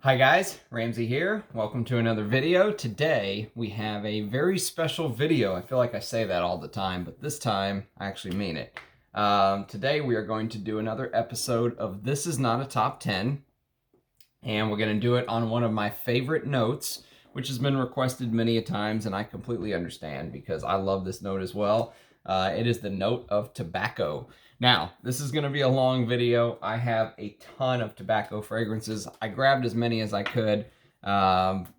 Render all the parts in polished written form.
Hi guys, Ramsey here. Welcome to another video. Today we have a very special video. I feel like I say that all the time, but this time I actually mean it. Today we are going to do another episode of This Is Not a Top 10, and we're going to do it on one of my favorite notes, which has been requested many a times, and I completely understand because I love this note as well. It is the note of tobacco. Now, this is going to be a long video. I have a ton of tobacco fragrances. I grabbed as many as I could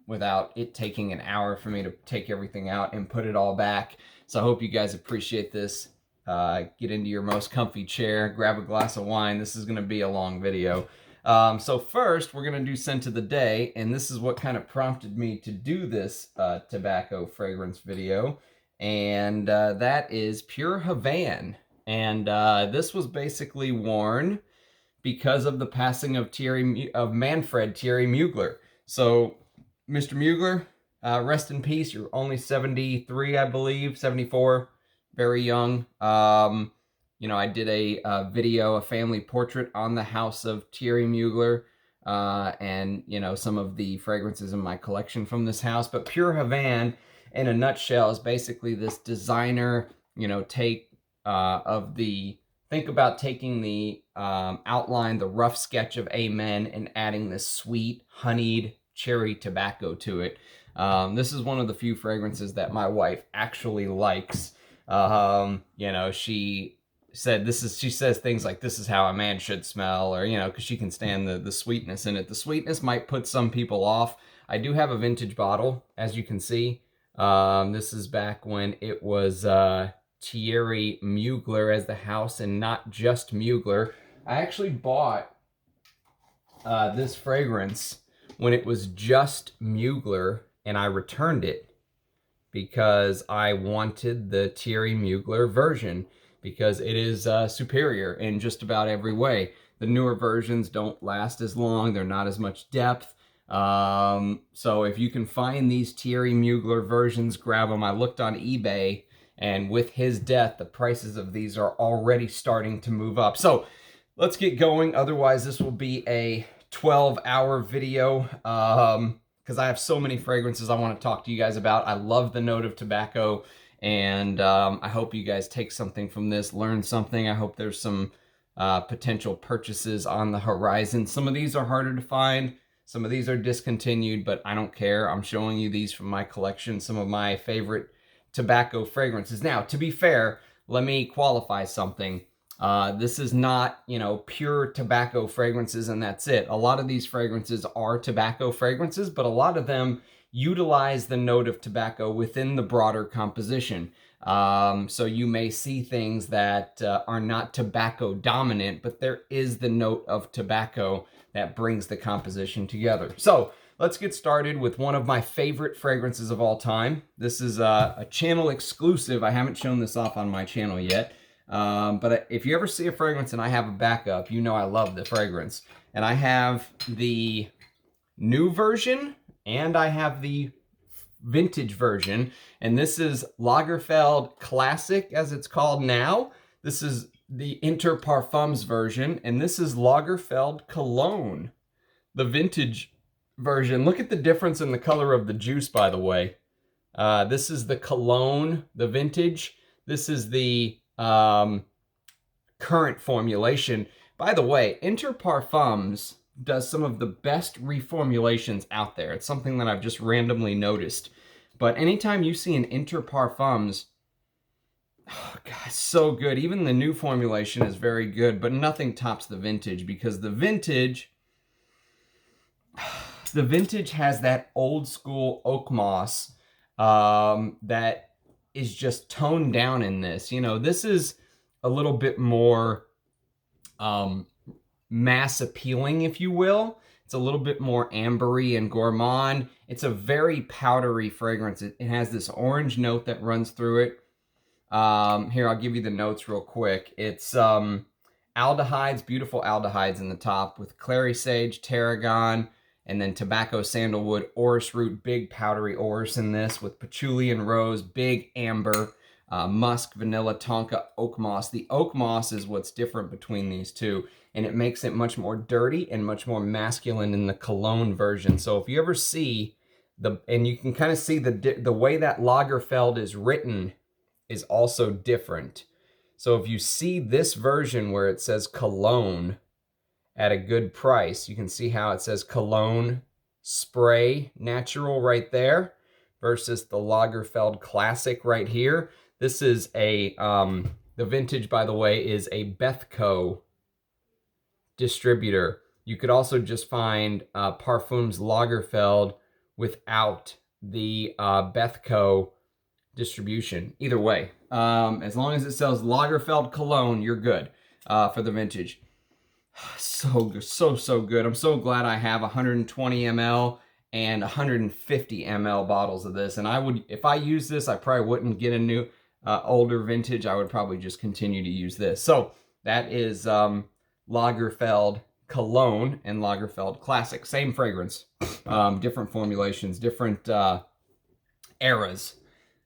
without it taking an hour for me to take everything out and put it all back. So I hope you guys appreciate this. Get into your most comfy chair, grab a glass of wine. This is going to be a long video. So first, we're going to do scent of the day, and this is what kind of prompted me to do this tobacco fragrance video, and that is Pure Havane. And this was basically worn because of the passing of Manfred Thierry Mugler. So, Mr. Mugler, rest in peace. You're only 73, I believe, 74, very young. You know, I did a video, a family portrait on the house of Thierry Mugler, and, you know, some of the fragrances in my collection from this house. But Pure Havane, in a nutshell, is basically this designer, you know, think about taking the outline, the rough sketch of Amen, and adding this sweet, honeyed cherry tobacco to it. This is one of the few fragrances that my wife actually likes. You know, she says things like, "This is how a man should smell," or, you know, because she can stand the sweetness in it. The sweetness might put some people off. I do have a vintage bottle, as you can see. This is back when it was Thierry Mugler as the house and not just Mugler. I actually bought this fragrance when it was just Mugler, and I returned it because I wanted the Thierry Mugler version because it is superior in just about every way. The newer versions don't last as long. They're not as much depth. So if you can find these Thierry Mugler versions, grab them. I looked on eBay, and with his death, the prices of these are already starting to move up. So let's get going. Otherwise, this will be a 12-hour video because I have so many fragrances I want to talk to you guys about. I love the note of tobacco, and I hope you guys take something from this, learn something. I hope there's some potential purchases on the horizon. Some of these are harder to find. Some of these are discontinued, but I don't care. I'm showing you these from my collection, some of my favorite tobacco fragrances. Now, to be fair, let me qualify something. This is not, you know, pure tobacco fragrances and that's it. A lot of these fragrances are tobacco fragrances, but a lot of them utilize the note of tobacco within the broader composition. So you may see things that are not tobacco dominant, but there is the note of tobacco that brings the composition together. So let's get started with one of my favorite fragrances of all time. This is a channel exclusive. I haven't shown this off on my channel yet. But if you ever see a fragrance and I have a backup, you know I love the fragrance. And I have the new version and I have the vintage version. And this is Lagerfeld Classic, as it's called now. This is the Inter Parfums version. And this is Lagerfeld Cologne, the vintage version. Look at the difference in the color of the juice, by the way. This is the Cologne, the vintage. This is the current formulation. By the way, Inter Parfums does some of the best reformulations out there. It's something that I've just randomly noticed. But anytime you see an Inter Parfums, oh God, so good. Even the new formulation is very good, but nothing tops the vintage because the vintage has that old school oak moss that is just toned down in this. You know, this is a little bit more mass appealing, if you will. It's a little bit more ambery and gourmand. It's a very powdery fragrance. It has this orange note that runs through it. Here, I'll give you the notes real quick. It's aldehydes, beautiful aldehydes in the top with clary sage, tarragon, and then tobacco, sandalwood, orris root, big powdery orris in this with patchouli and rose, big amber. musk, vanilla, tonka, oak moss. The oak moss is what's different between these two, and it makes it much more dirty and much more masculine in the Cologne version. So if you ever see and you can kind of see the way that Lagerfeld is written is also different. So if you see this version where it says Cologne at a good price, you can see how it says Cologne Spray Natural right there versus the Lagerfeld Classic right here. This is a, the vintage, by the way, is a Bethco distributor. You could also just find Parfums Lagerfeld without the Bethco distribution. Either way, as long as it sells Lagerfeld Cologne, you're good for the vintage. So good, so good. I'm so glad I have 120 ml and 150 ml bottles of this. And I would, if I use this, I probably wouldn't get a new older vintage. I would probably just continue to use this. So that is Lagerfeld Cologne and Lagerfeld Classic. Same fragrance, different formulations, different eras.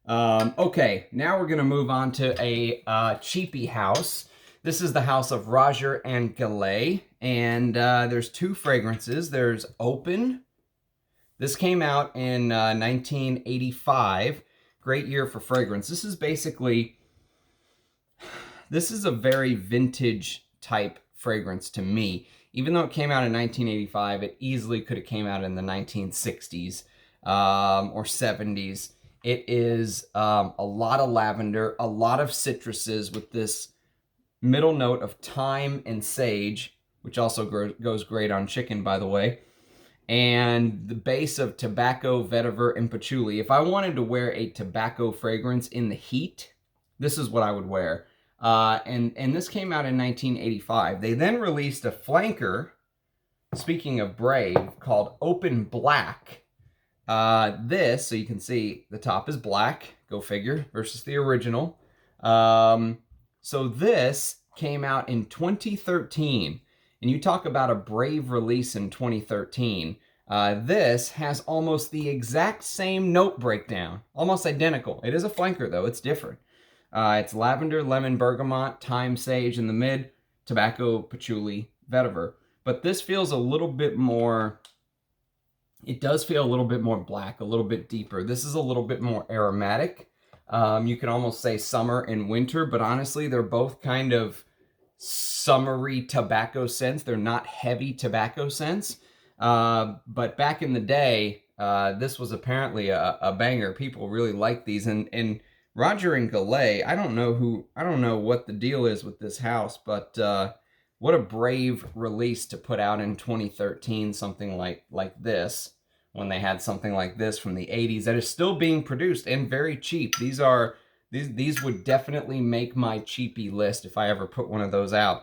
Okay, now we're going to move on to a cheapy house. This is the house of Roja and Gallet, and there's two fragrances. There's Open. This came out in 1985. Great year for fragrance. This is basically, this is a very vintage type fragrance to me. Even though it came out in 1985, it easily could have came out in the 1960s or 70s. It is a lot of lavender, a lot of citruses with this middle note of thyme and sage, which also goes great on chicken, by the way. And the base of tobacco, vetiver, and patchouli. If I wanted to wear a tobacco fragrance in the heat, this is what I would wear. And this came out in 1985. They then released a flanker, speaking of brave, called Open Black. This, so you can see the top is black, go figure, versus the original. So this came out in 2013, and you talk about a brave release in 2013. This has almost the exact same note breakdown, almost identical. It is a flanker though, it's different. It's lavender, lemon, bergamot, thyme, sage in the mid, tobacco, patchouli, vetiver. But this feels a little bit more, it does feel a little bit more black, a little bit deeper. This is a little bit more aromatic. You can almost say summer and winter, but honestly, they're both kind of summery tobacco scents. They're not heavy tobacco scents. But back in the day, this was apparently a banger. People really liked these. And Roja and Gallet, I don't know what the deal is with this house, but what a brave release to put out in 2013, something like this, when they had something like this from the 80s that is still being produced and very cheap. These would definitely make my cheapy list if I ever put one of those out.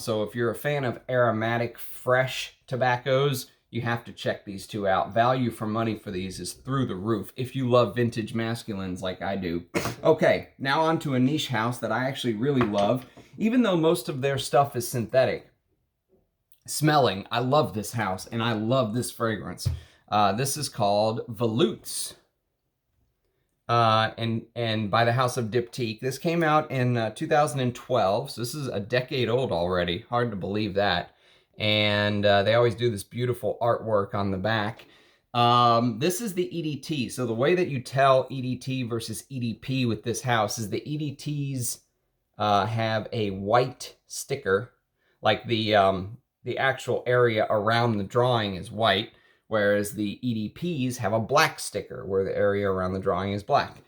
So if you're a fan of aromatic, fresh tobaccos, you have to check these two out. Value for money for these is through the roof if you love vintage masculines like I do. Okay, now on to a niche house that I actually really love, even though most of their stuff is synthetic. Smelling, I love this house and I love this fragrance. This is called Volutes. And by the house of Diptyque. This came out in 2012, so this is a decade old already. Hard to believe that. And they always do this beautiful artwork on the back. This is the EDT. So the way that you tell EDT versus EDP with this house is the EDTs have a white sticker, like the actual area around the drawing is white, whereas the EDPs have a black sticker where the area around the drawing is black.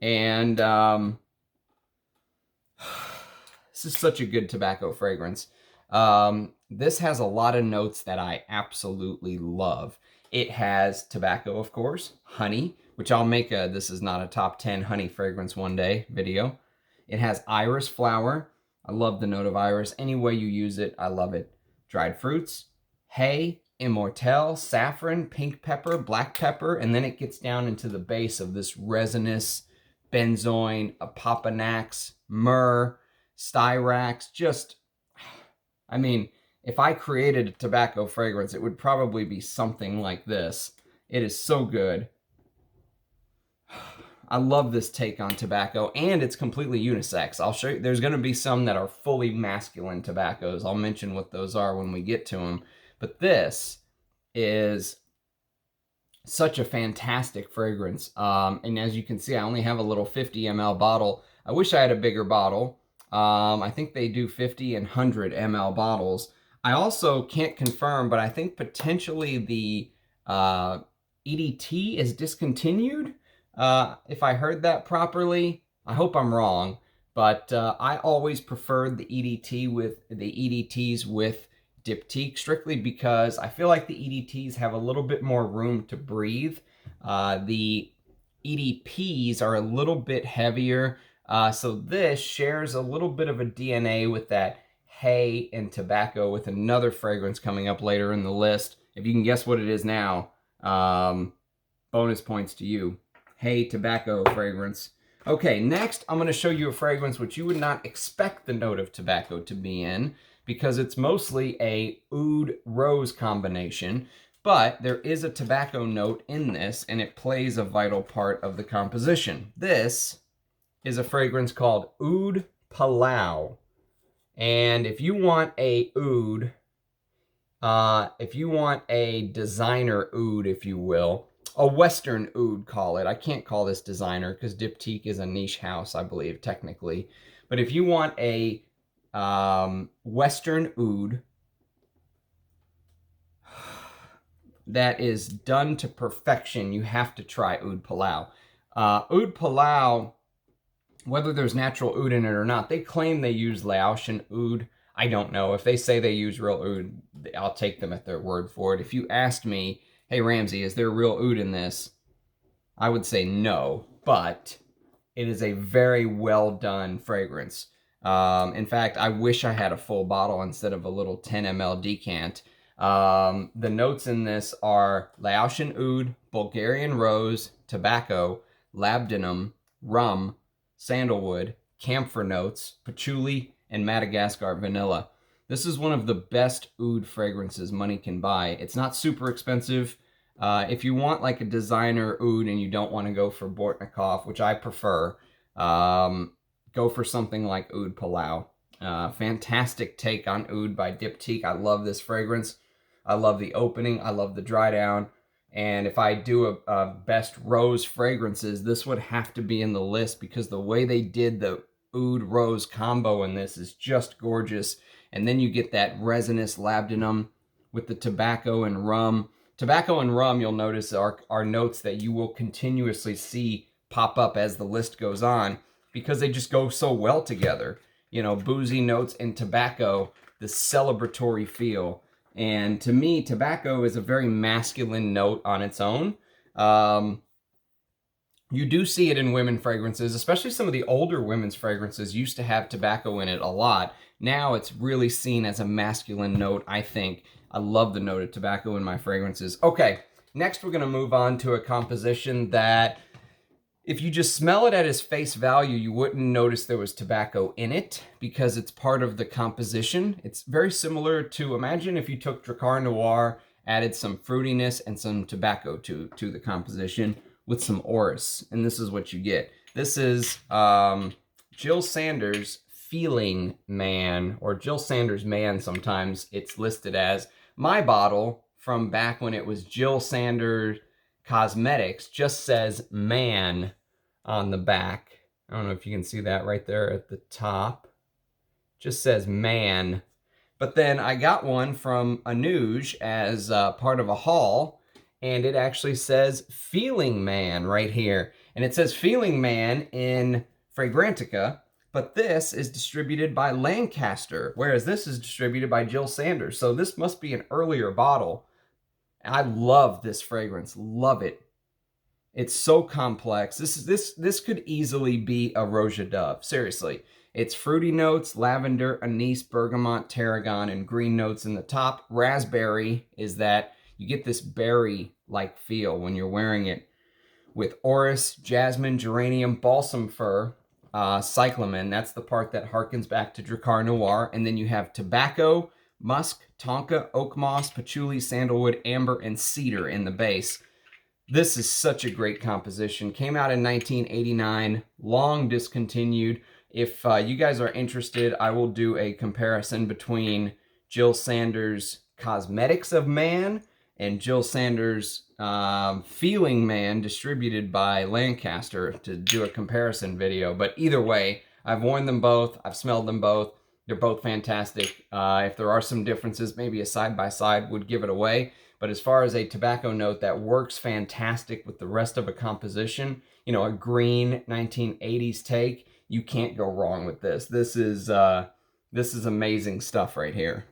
And this is such a good tobacco fragrance. This has a lot of notes that I absolutely love. It has tobacco, of course, honey, which I'll make a "this is not a top 10 honey fragrance one day" video. It has iris flower. I love the note of iris. Any way you use it, I love it. Dried fruits, hay, immortelle, saffron, pink pepper, black pepper, and then it gets down into the base of this resinous benzoin, apopanax, myrrh, styrax. Just, I mean, if I created a tobacco fragrance, it would probably be something like this. It is so good. I love this take on tobacco, and it's completely unisex. I'll show you, there's going to be some that are fully masculine tobaccos. I'll mention what those are when we get to them. But this is such a fantastic fragrance. And as you can see, I only have a little 50 ml bottle. I wish I had a bigger bottle. I think they do 50 and 100 ml bottles. I also can't confirm, but I think potentially the EDT is discontinued. If I heard that properly, I hope I'm wrong. But I always preferred the EDTs with Diptyque, strictly because I feel like the EDTs have a little bit more room to breathe. The EDPs are a little bit heavier, so this shares a little bit of a DNA with that hay and tobacco, with another fragrance coming up later in the list. If you can guess what it is now, bonus points to you. Hay tobacco fragrance. Okay, next I'm going to show you a fragrance which you would not expect the note of tobacco to be in, because it's mostly a oud rose combination, but there is a tobacco note in this, and it plays a vital part of the composition. This is a fragrance called Oud Palao. And if you want a oud, if you want a designer oud, if you will, a Western oud, call it. I can't call this designer because Diptyque is a niche house, I believe, technically. But if you want a Western oud that is done to perfection, you have to try Oud Palao. Oud Palao, whether there's natural oud in it or not, they claim they use Laotian oud. I don't know. If they say they use real oud, I'll take them at their word for it. If you asked me, hey Ramsey, is there real oud in this? I would say no, but it is a very well done fragrance. In fact, I wish I had a full bottle instead of a little 10 ml decant. The notes in this are Laotian oud, Bulgarian rose, tobacco, labdanum, rum, sandalwood, camphor notes, patchouli, and Madagascar vanilla. This is one of the best oud fragrances money can buy. It's not super expensive. If you want like a designer oud and you don't want to go for Bortnikov, which I prefer, go for something like Oud Palao. Fantastic take on oud by Diptyque. I love this fragrance. I love the opening. I love the dry down. And if I do a best rose fragrances, this would have to be in the list, because the way they did the oud rose combo in this is just gorgeous. And then you get that resinous labdanum with the tobacco and rum. Tobacco and rum, you'll notice, are notes that you will continuously see pop up as the list goes on, because they just go so well together. You know, boozy notes and tobacco, the celebratory feel. And to me, tobacco is a very masculine note on its own. You do see it in women fragrances, especially some of the older women's fragrances used to have tobacco in it a lot. Now it's really seen as a masculine note, I think. I love the note of tobacco in my fragrances. Okay, next we're going to move on to a composition that, if you just smell it at its face value, you wouldn't notice there was tobacco in it, because it's part of the composition. It's very similar to, imagine if you took Drakkar Noir, added some fruitiness and some tobacco to the composition with some orris, and this is what you get. This is Jill Sanders Feeling Man, or Jill Sanders Man sometimes it's listed as. My bottle from back when it was Jill Sanders Cosmetics just says man on the back. I don't know if you can see that right there at the top. Just says man. But then I got one from Amouage as part of a haul, and it actually says Feeling Man right here. And it says Feeling Man in Fragrantica, but this is distributed by Lancaster, whereas this is distributed by Jill Sanders. So this must be an earlier bottle. I love this fragrance. Love it. It's so complex. This could easily be a Roja Dove. Seriously. It's fruity notes, lavender, anise, bergamot, tarragon, and green notes in the top. Raspberry is that you get this berry-like feel when you're wearing it, with orris, jasmine, geranium, balsam fir, cyclamen. That's the part that harkens back to Drakkar Noir. And then you have tobacco, musk, tonka, oak moss, patchouli, sandalwood, amber, and cedar in the base. This is such a great composition. Came out in 1989, long discontinued. If you guys are interested, I will do a comparison between Jill Sanders' Cosmetics of Man and Jill Sanders' Feeling Man, distributed by Lancaster, to do a comparison video. But either way, I've worn them both. I've smelled them both. They're both fantastic. If there are some differences, maybe a side-by-side would give it away. But as far as a tobacco note that works fantastic with the rest of a composition, you know, a green 1980s take, you can't go wrong with this. This is amazing stuff right here.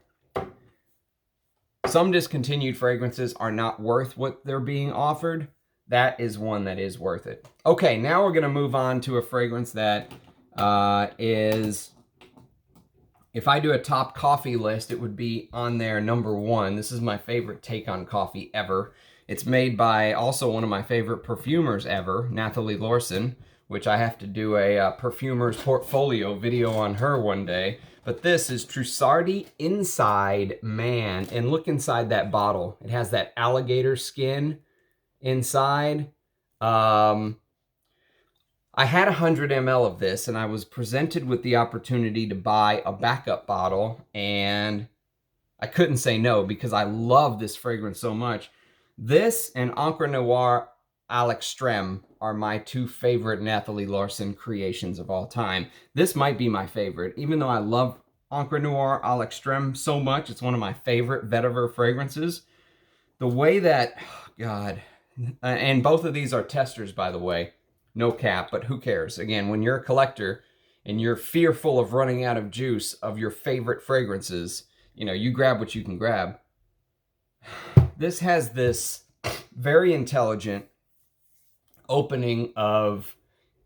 Some discontinued fragrances are not worth what they're being offered. That is one that is worth it. Okay, now we're gonna move on to a fragrance that is, if I do a top coffee list, it would be on there #1. This is my favorite take on coffee ever. It's made by also one of my favorite perfumers ever, Nathalie Lorson, which I have to do a perfumer's portfolio video on her one day. But this is Trussardi Inside Man. And look inside that bottle. It has that alligator skin inside. I had 100 ml of this, and I was presented with the opportunity to buy a backup bottle, and I couldn't say no because I love this fragrance so much. This and Encre Noire à l'Extrême are my two favorite Nathalie Lorson creations of all time. This might be my favorite, even though I love Encre Noire à l'Extrême so much. It's one of my favorite vetiver fragrances. The way that, oh God, and both of these are testers, by the way. No cap, but who cares? Again, when you're a collector and you're fearful of running out of juice of your favorite fragrances, you know, you grab what you can grab. This has this very intelligent opening of,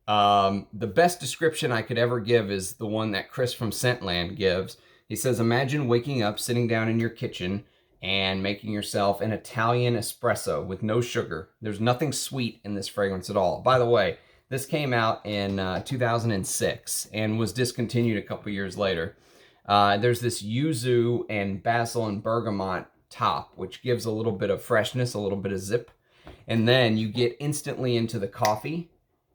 the best description I could ever give is the one that Chris from Scentland gives. He says, imagine waking up, sitting down in your kitchen, and making yourself an Italian espresso with no sugar. There's nothing sweet in this fragrance at all. By the way, this came out in 2006 and was discontinued a couple years later. There's this yuzu and basil and bergamot top, which gives a little bit of freshness, a little bit of zip. And then you get instantly into the coffee,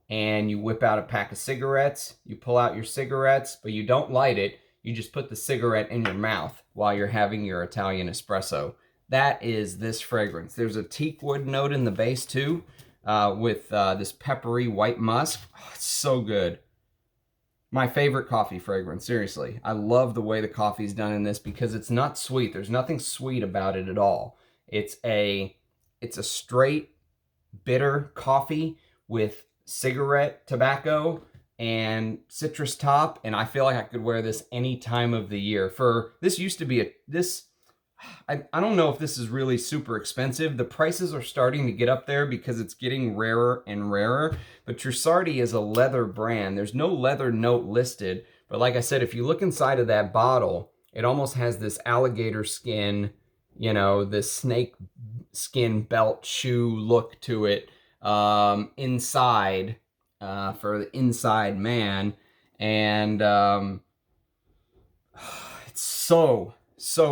and you whip out a pack of cigarettes. You pull out your cigarettes, but you don't light it. You just put the cigarette in your mouth while you're having your Italian espresso. That is this fragrance. There's a teak wood note in the base too, with this peppery white musk. Oh, it's so good. My favorite coffee fragrance, seriously. I love the way the coffee's done in this because it's not sweet. There's nothing sweet about it at all. It's a straight, bitter coffee with cigarette tobacco and citrus top, and I feel like I could wear this any time of the year. This used to be I don't know if this is really super expensive. The prices are starting to get up there because it's getting rarer and rarer, but Trussardi is a leather brand. There's no leather note listed, but like I said, if you look inside of that bottle, it almost has this alligator skin, you know, this snake skin belt shoe look to it, inside, for the Inside Man, and it's so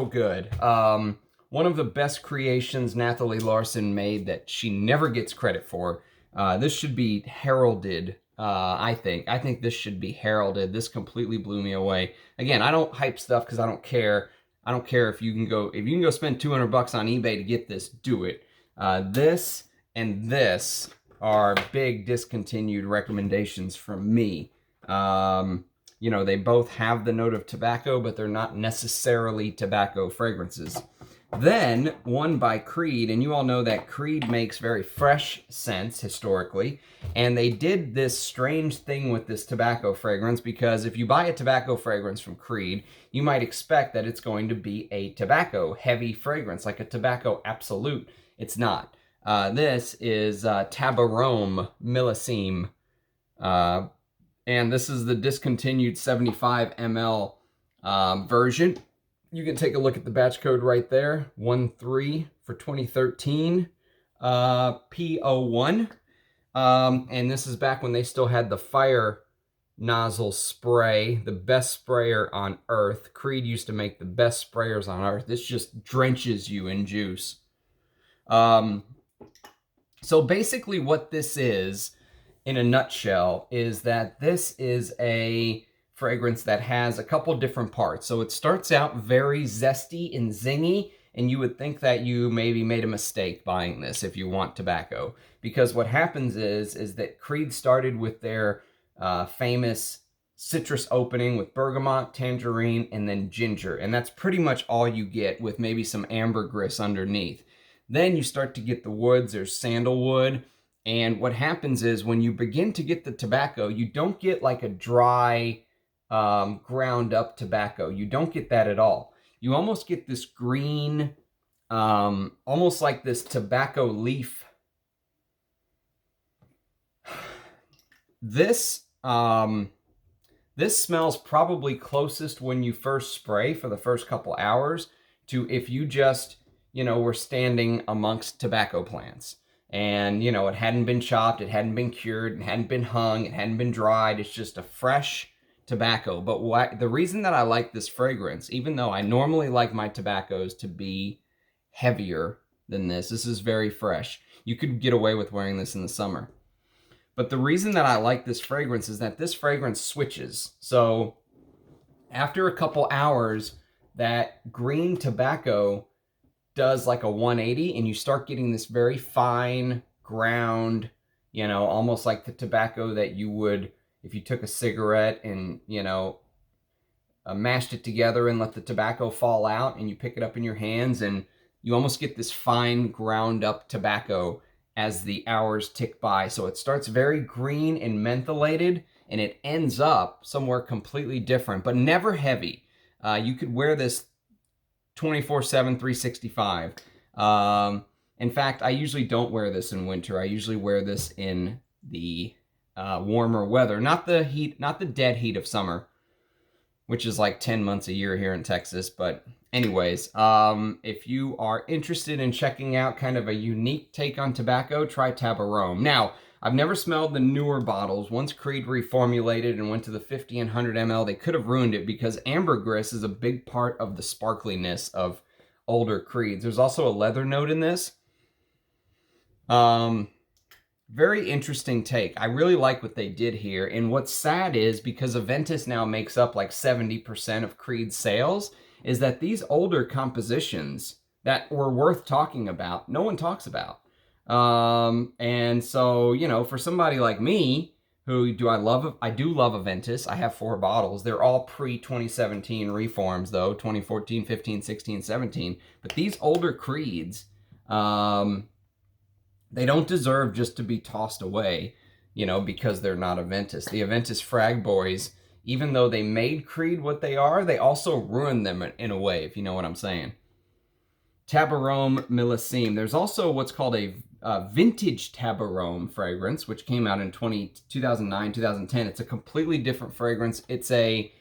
good. One of the best creations Nathalie Lorson made that she never gets credit for. This should be heralded. I think this should be heralded. This completely blew me away. Again, I don't hype stuff because I don't care. I don't care if you can go spend $200 on eBay to get this, do it. This and this are big discontinued recommendations from me. You know, they both have the note of tobacco, but they're not necessarily tobacco fragrances. Then, one by Creed, and you all know that Creed makes very fresh scents historically, and they did this strange thing with this tobacco fragrance because if you buy a tobacco fragrance from Creed, you might expect that it's going to be a tobacco-heavy fragrance, like a tobacco absolute. It's not. This is Tabarome Millésime, and this is the discontinued 75 ml version. You can take a look at the batch code right there, 13 for 2013, P01. And this is back when they still had the fire nozzle spray, the best sprayer on earth. Creed used to make the best sprayers on earth. This just drenches you in juice. So basically what this is, in a nutshell, is that this is a fragrance that has a couple different parts. So it starts out very zesty and zingy, and you would think that you maybe made a mistake buying this if you want tobacco. Because what happens is that Creed started with their famous citrus opening with bergamot, tangerine, and then ginger. And that's pretty much all you get, with maybe some ambergris underneath. Then you start to get the woods, there's sandalwood, and what happens is when you begin to get the tobacco, you don't get like a dry, ground up tobacco. You don't get that at all. You almost get this green, almost like this tobacco leaf. This smells probably closest when you first spray for the first couple hours to if you just, were standing amongst tobacco plants. And, it hadn't been chopped, it hadn't been cured, it hadn't been hung, it hadn't been dried. It's just a fresh tobacco. But the reason that I like this fragrance, even though I normally like my tobaccos to be heavier than this is very fresh. You could get away with wearing this in the summer. But the reason that I like this fragrance is that this fragrance switches. So after a couple hours, that green tobacco does like a 180, and you start getting this very fine ground, almost like the tobacco that you would if you took a cigarette and, mashed it together and let the tobacco fall out, and you pick it up in your hands, and you almost get this fine ground up tobacco as the hours tick by. So it starts very green and mentholated, and it ends up somewhere completely different, but never heavy. You could wear this 24/7, 365. In fact, I usually don't wear this in winter. I usually wear this in the warmer weather, not the heat, not the dead heat of summer, which is like 10 months a year here in Texas. But anyways, if you are interested in checking out kind of a unique take on tobacco, try Tabarome. Now, I've never smelled the newer bottles. Once Creed reformulated and went to the 50 and 100 ml, they could have ruined it because ambergris is a big part of the sparkliness of older Creeds. There's also a leather note in this. Very interesting take. I really like what they did here. And what's sad is, because Aventus now makes up like 70% of Creed's sales, is that these older compositions that were worth talking about, no one talks about. And so, for somebody like me, who I do love Aventus. I have 4 bottles. They're all pre-2017 reforms though, 2014, 15, 16, 17. But these older Creeds, they don't deserve just to be tossed away, because they're not Aventus. The Aventus Frag Boys, even though they made Creed what they are, they also ruined them in a way, if you know what I'm saying. Tabarome Millésime. There's also what's called a vintage Tabarome fragrance, which came out in 2009, 2010. It's a completely different fragrance. It's a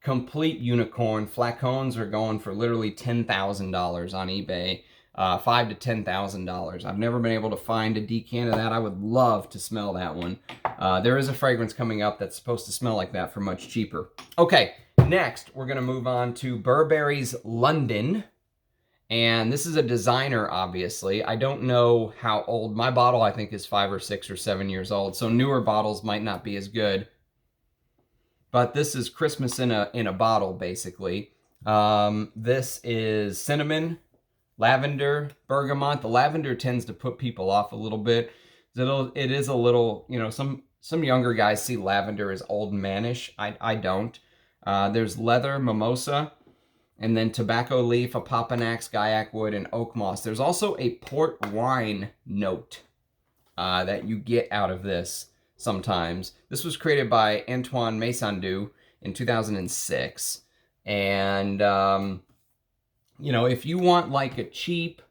complete unicorn. Flacons are going for literally $10,000 on eBay. $5,000 to $10,000. I've never been able to find a decan of that. I would love to smell that one. There is a fragrance coming up that's supposed to smell like that for much cheaper. Okay, next we're going to move on to Burberry's London. And this is a designer, obviously. I don't know how old. My bottle, I think, is 5 or 6 or 7 years old. So newer bottles might not be as good. But this is Christmas in a bottle, basically. This is cinnamon, lavender, bergamot. The lavender tends to put people off a little bit. It is a little, some younger guys see lavender as old mannish. I don't. There's leather, mimosa, and then tobacco leaf, apopanax, gaiac wood, and oak moss. There's also a port wine note that you get out of this sometimes. This was created by Antoine Maisondieu in 2006. And, if you want like a cheap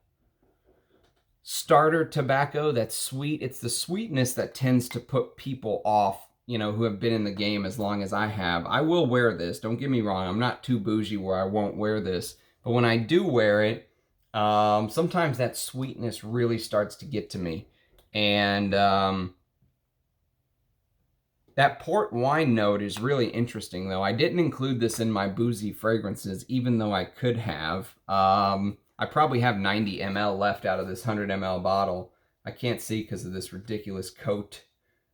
starter tobacco that's sweet, it's the sweetness that tends to put people off, who have been in the game as long as I have. I will wear this. Don't get me wrong. I'm not too bougie where I won't wear this. But when I do wear it, sometimes that sweetness really starts to get to me. And that port wine note is really interesting, though. I didn't include this in my boozy fragrances, even though I could have. I probably have 90 ml left out of this 100 ml bottle. I can't see because of this ridiculous coat.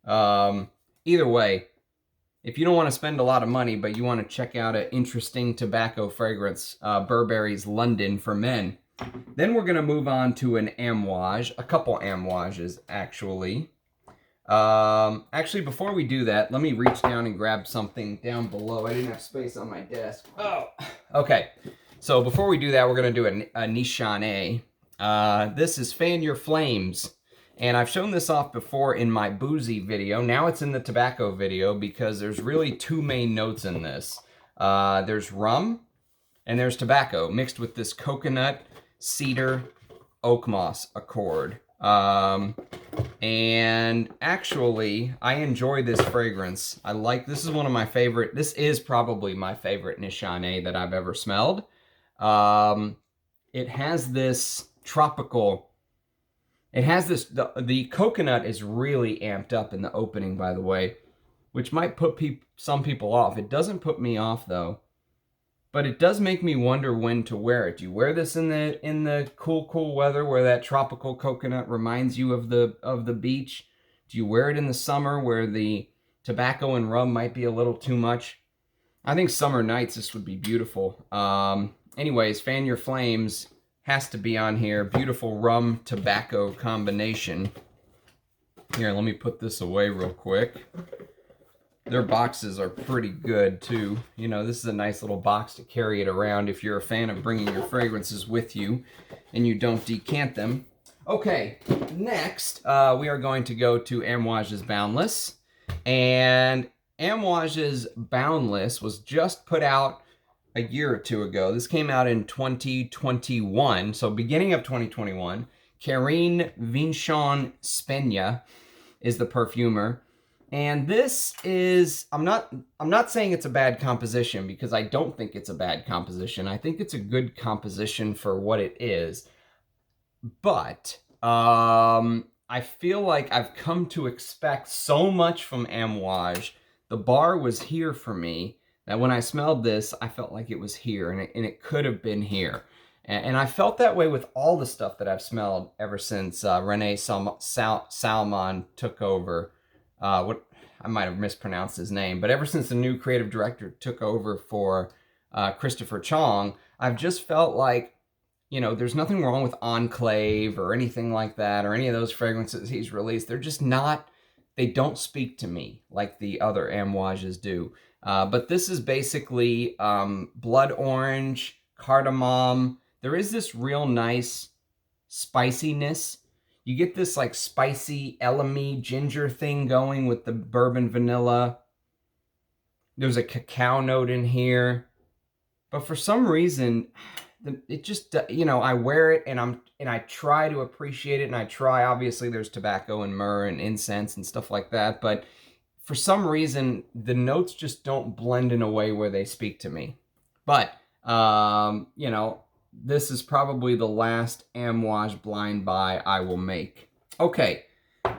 Either way, if you don't want to spend a lot of money, but you want to check out an interesting tobacco fragrance, Burberry's London for Men, then we're going to move on to an Amouage, a couple Amouages, actually. Actually, before we do that, let me reach down and grab something down below. I didn't have space on my desk. Oh, okay. So before we do that, we're going to do a Nishane. This is Fan Your Flames. And I've shown this off before in my boozy video. Now it's in the tobacco video because there's really two main notes in this. There's rum and there's tobacco mixed with this coconut, cedar, oak moss accord. And actually, I enjoy this fragrance. This is one of my favorite, this is probably my favorite Nishane that I've ever smelled. It has this tropical, the coconut is really amped up in the opening, by the way, which might put some people off. It doesn't put me off, though. But it does make me wonder when to wear it. Do you wear this in the cool weather where that tropical coconut reminds you of the beach? Do you wear it in the summer where the tobacco and rum might be a little too much? I think summer nights this would be beautiful. Anyways, Fan Your Flames has to be on here. Beautiful rum tobacco combination. Here, let me put this away real quick. Their boxes are pretty good too. You know, this is a nice little box to carry it around if you're a fan of bringing your fragrances with you and you don't decant them. Okay, next we are going to go to Amouage's Boundless. And Amouage's Boundless was just put out a year or two ago. This came out in 2021, so beginning of 2021. Karine Vincent Spenya is the perfumer. And this is, I'm not saying it's a bad composition because I don't think it's a bad composition. I think it's a good composition for what it is. But I feel like I've come to expect so much from Amouage. The bar was here for me that when I smelled this, I felt like it was here and it could have been here. And I felt that way with all the stuff that I've smelled ever since René Salmon took over. What I might have mispronounced his name, but ever since the new creative director took over for Christopher Chong, I've just felt like, you know, there's nothing wrong with Enclave or anything like that, or any of those fragrances he's released. They're just not, they don't speak to me like the other Amouages do. But this is basically blood orange, cardamom. There is this real nice spiciness. You get this like spicy, elemy ginger thing going with the bourbon vanilla. There's a cacao note in here. But for some reason, it just, you know, I wear it and I try to appreciate it, and I try, obviously there's tobacco and myrrh and incense and stuff like that, but for some reason, the notes just don't blend in a way where they speak to me. But, you know, this is probably the last Amouage blind buy I will make. Okay,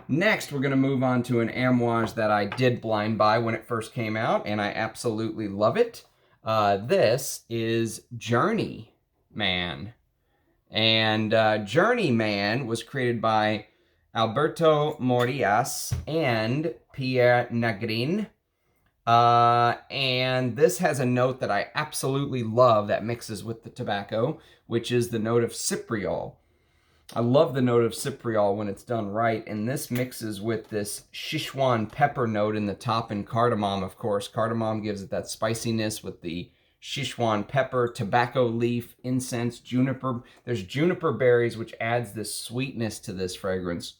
next we're going to move on to an Amouage that I did blind buy when it first came out, and I absolutely love it. This is Journey Man. And Journey Man was created by Alberto Morias and Pierre Nagrin. And this has a note that I absolutely love that mixes with the tobacco, which is the note of cypriol. I love the note of cypriol when it's done right, and this mixes with this Sichuan pepper note in the top, and cardamom, of course. Cardamom gives it that spiciness with the Sichuan pepper, tobacco leaf, incense, juniper. There's juniper berries, which adds this sweetness to this fragrance.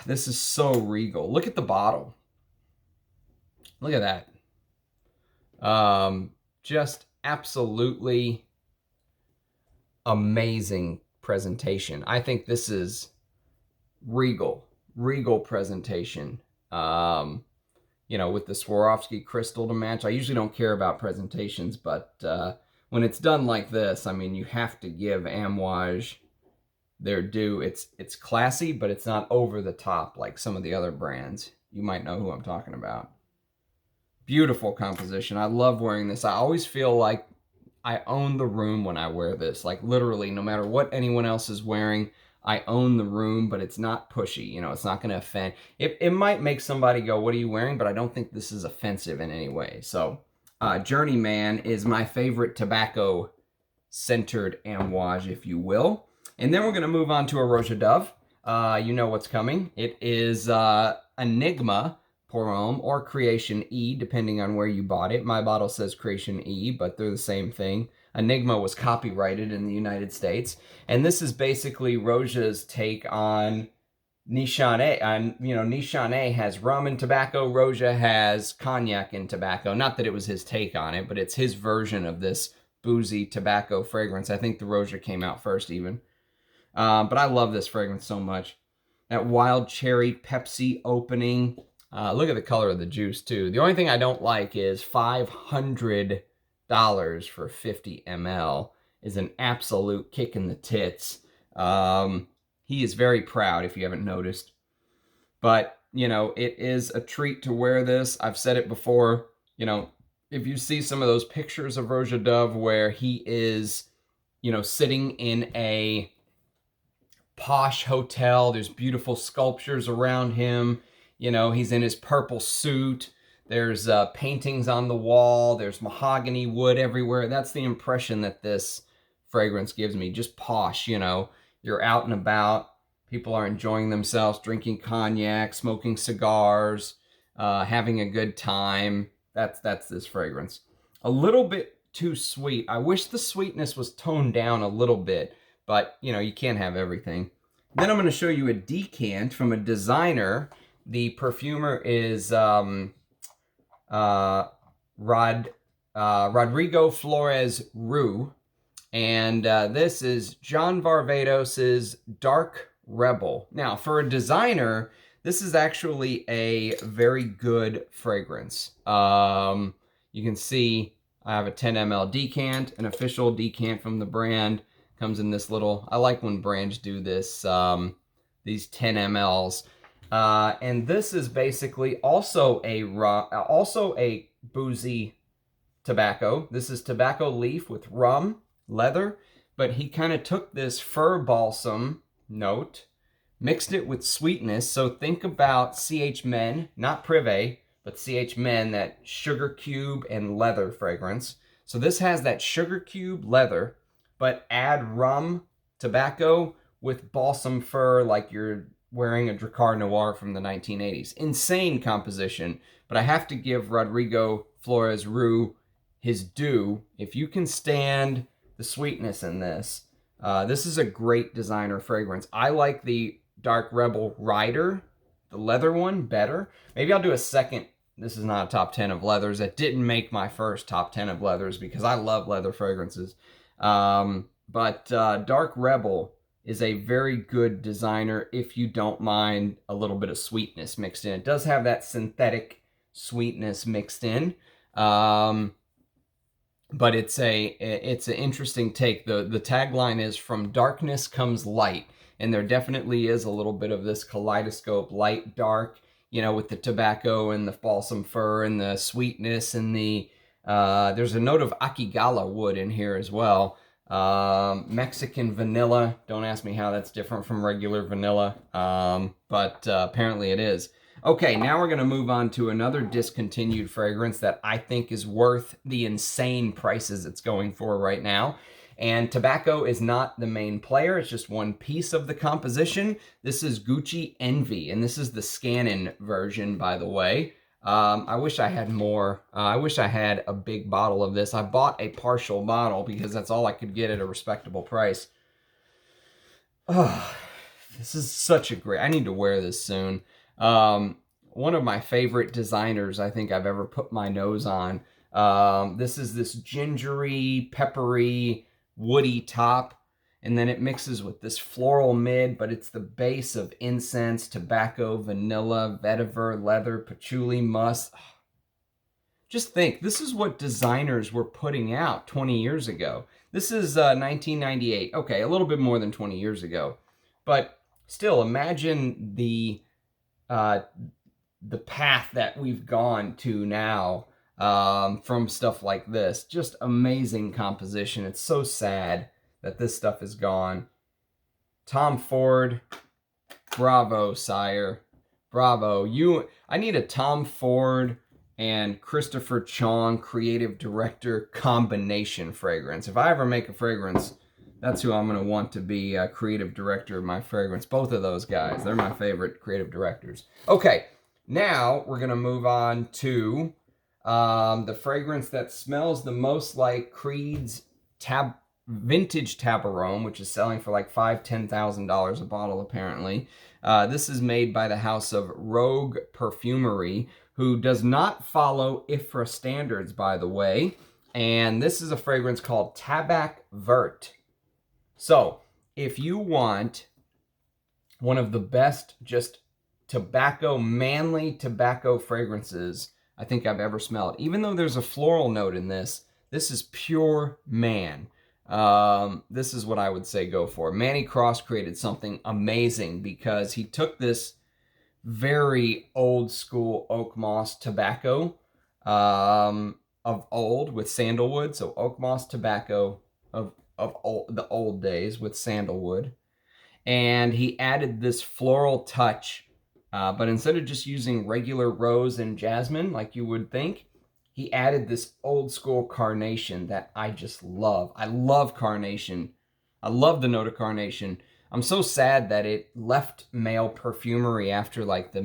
This is so regal. Look at the bottle. Look at that. Just absolutely amazing presentation. I think this is regal presentation. You know, with the Swarovski crystal to match. I usually don't care about presentations, but when it's done like this, I mean, you have to give Amouage their due. It's classy, but it's not over the top like some of the other brands. You might know who I'm talking about. Beautiful composition. I love wearing this. I always feel like I own the room when I wear this. Like literally, no matter what anyone else is wearing, I own the room, but it's not pushy. You know, it's not going to offend. It might make somebody go, what are you wearing? But I don't think this is offensive in any way. So Journey Man is my favorite tobacco-centered Amouage, if you will. And then we're going to move on to a Roja Dove. You know what's coming. It is Enigma Quorum or Creation E, depending on where you bought it. My bottle says Creation E, but they're the same thing. Enigma was copyrighted in the United States. And this is basically Roja's take on Nishane. And, you know, Nishane has rum and tobacco. Roja has cognac and tobacco. Not that it was his take on it, but it's his version of this boozy tobacco fragrance. I think the Roja came out first even. But I love this fragrance so much. That wild cherry Pepsi opening. Look at the color of the juice, too. The only thing I don't like is $500 for 50 ml is an absolute kick in the tits. He is very proud, if you haven't noticed. But, you know, it is a treat to wear this. I've said it before. You know, if you see some of those pictures of Roja Dove where he is, you know, sitting in a posh hotel, there's beautiful sculptures around him. You know, he's in his purple suit. There's paintings on the wall. There's mahogany wood everywhere. That's the impression that this fragrance gives me. Just posh, you know. You're out and about. People are enjoying themselves, drinking cognac, smoking cigars, having a good time. That's this fragrance. A little bit too sweet. I wish the sweetness was toned down a little bit, but, you know, you can't have everything. Then I'm going to show you a decant from a designer. The perfumer is Rodrigo Flores Roux. And this is John Varvatos' Dark Rebel. Now, for a designer, this is actually a very good fragrance. You can see I have a 10 ml decant, an official decant from the brand. Comes in this little, I like when brands do this, these 10 mls. And this is basically also a boozy tobacco. This is tobacco leaf with rum, leather, but he kind of took this fir balsam note, mixed it with sweetness. So think about CH Men, not Privé, but CH Men, that sugar cube and leather fragrance. So this has that sugar cube leather, but add rum, tobacco with balsam fir like you're wearing a Drakkar Noir from the 1980s. Insane composition, but I have to give Rodrigo Flores Roux his due. If you can stand the sweetness in this, this is a great designer fragrance. I like the Dark Rebel Rider, the leather one, better. Maybe I'll do a second. This is not a top 10 of leathers. It didn't make my first top 10 of leathers because I love leather fragrances. But Dark Rebel is a very good designer if you don't mind a little bit of sweetness mixed in. It does have that synthetic sweetness mixed in. But it's an interesting take. The tagline is "From darkness comes light," and there definitely is a little bit of this kaleidoscope, light, dark, you know, with the tobacco and the balsam fir and the sweetness and the there's a note of Akigala wood in here as well. Mexican vanilla. Don't ask me how that's different from regular vanilla, but apparently it is. Okay, now we're going to move on to another discontinued fragrance that I think is worth the insane prices it's going for right now. And tobacco is not the main player. It's just one piece of the composition. This is Gucci Envy, and this is the Scannon version, by the way. I wish I had more. I wish I had a big bottle of this. I bought a partial bottle because that's all I could get at a respectable price. Oh, this is such a great... I need to wear this soon. One of my favorite designers I think I've ever put my nose on. This is this gingery, peppery, woody top. And then it mixes with this floral mid, but it's the base of incense, tobacco, vanilla, vetiver, leather, patchouli, musk. Just think, this is what designers were putting out 20 years ago. This is 1998. Okay, a little bit more than 20 years ago. But still, imagine the path that we've gone to now from stuff like this. Just amazing composition. It's so sad that this stuff is gone. Tom Ford, bravo, sire. Bravo. I need a Tom Ford and Christopher Chong creative director combination fragrance. If I ever make a fragrance, that's who I'm going to want to be a creative director of my fragrance. Both of those guys. They're my favorite creative directors. Okay, now we're going to move on to the fragrance that smells the most like Creed's vintage Tabarome, which is selling for like $5,000-$10,000 a bottle apparently. This is made by the house of Rogue Perfumery, who does not follow IFRA standards, by the way. And this is a fragrance called Tabac Vert. So, if you want one of the best just manly tobacco fragrances I think I've ever smelled, even though there's a floral note in this, this is pure man. This is what I would say go for. Manny Cross created something amazing because he took this very old school oak moss tobacco of old with sandalwood. So oak moss tobacco of the old days with sandalwood. And he added this floral touch, but instead of just using regular rose and jasmine like you would think, he added this old school carnation that I just love. I love carnation. I love the note of carnation. I'm so sad that it left male perfumery after like the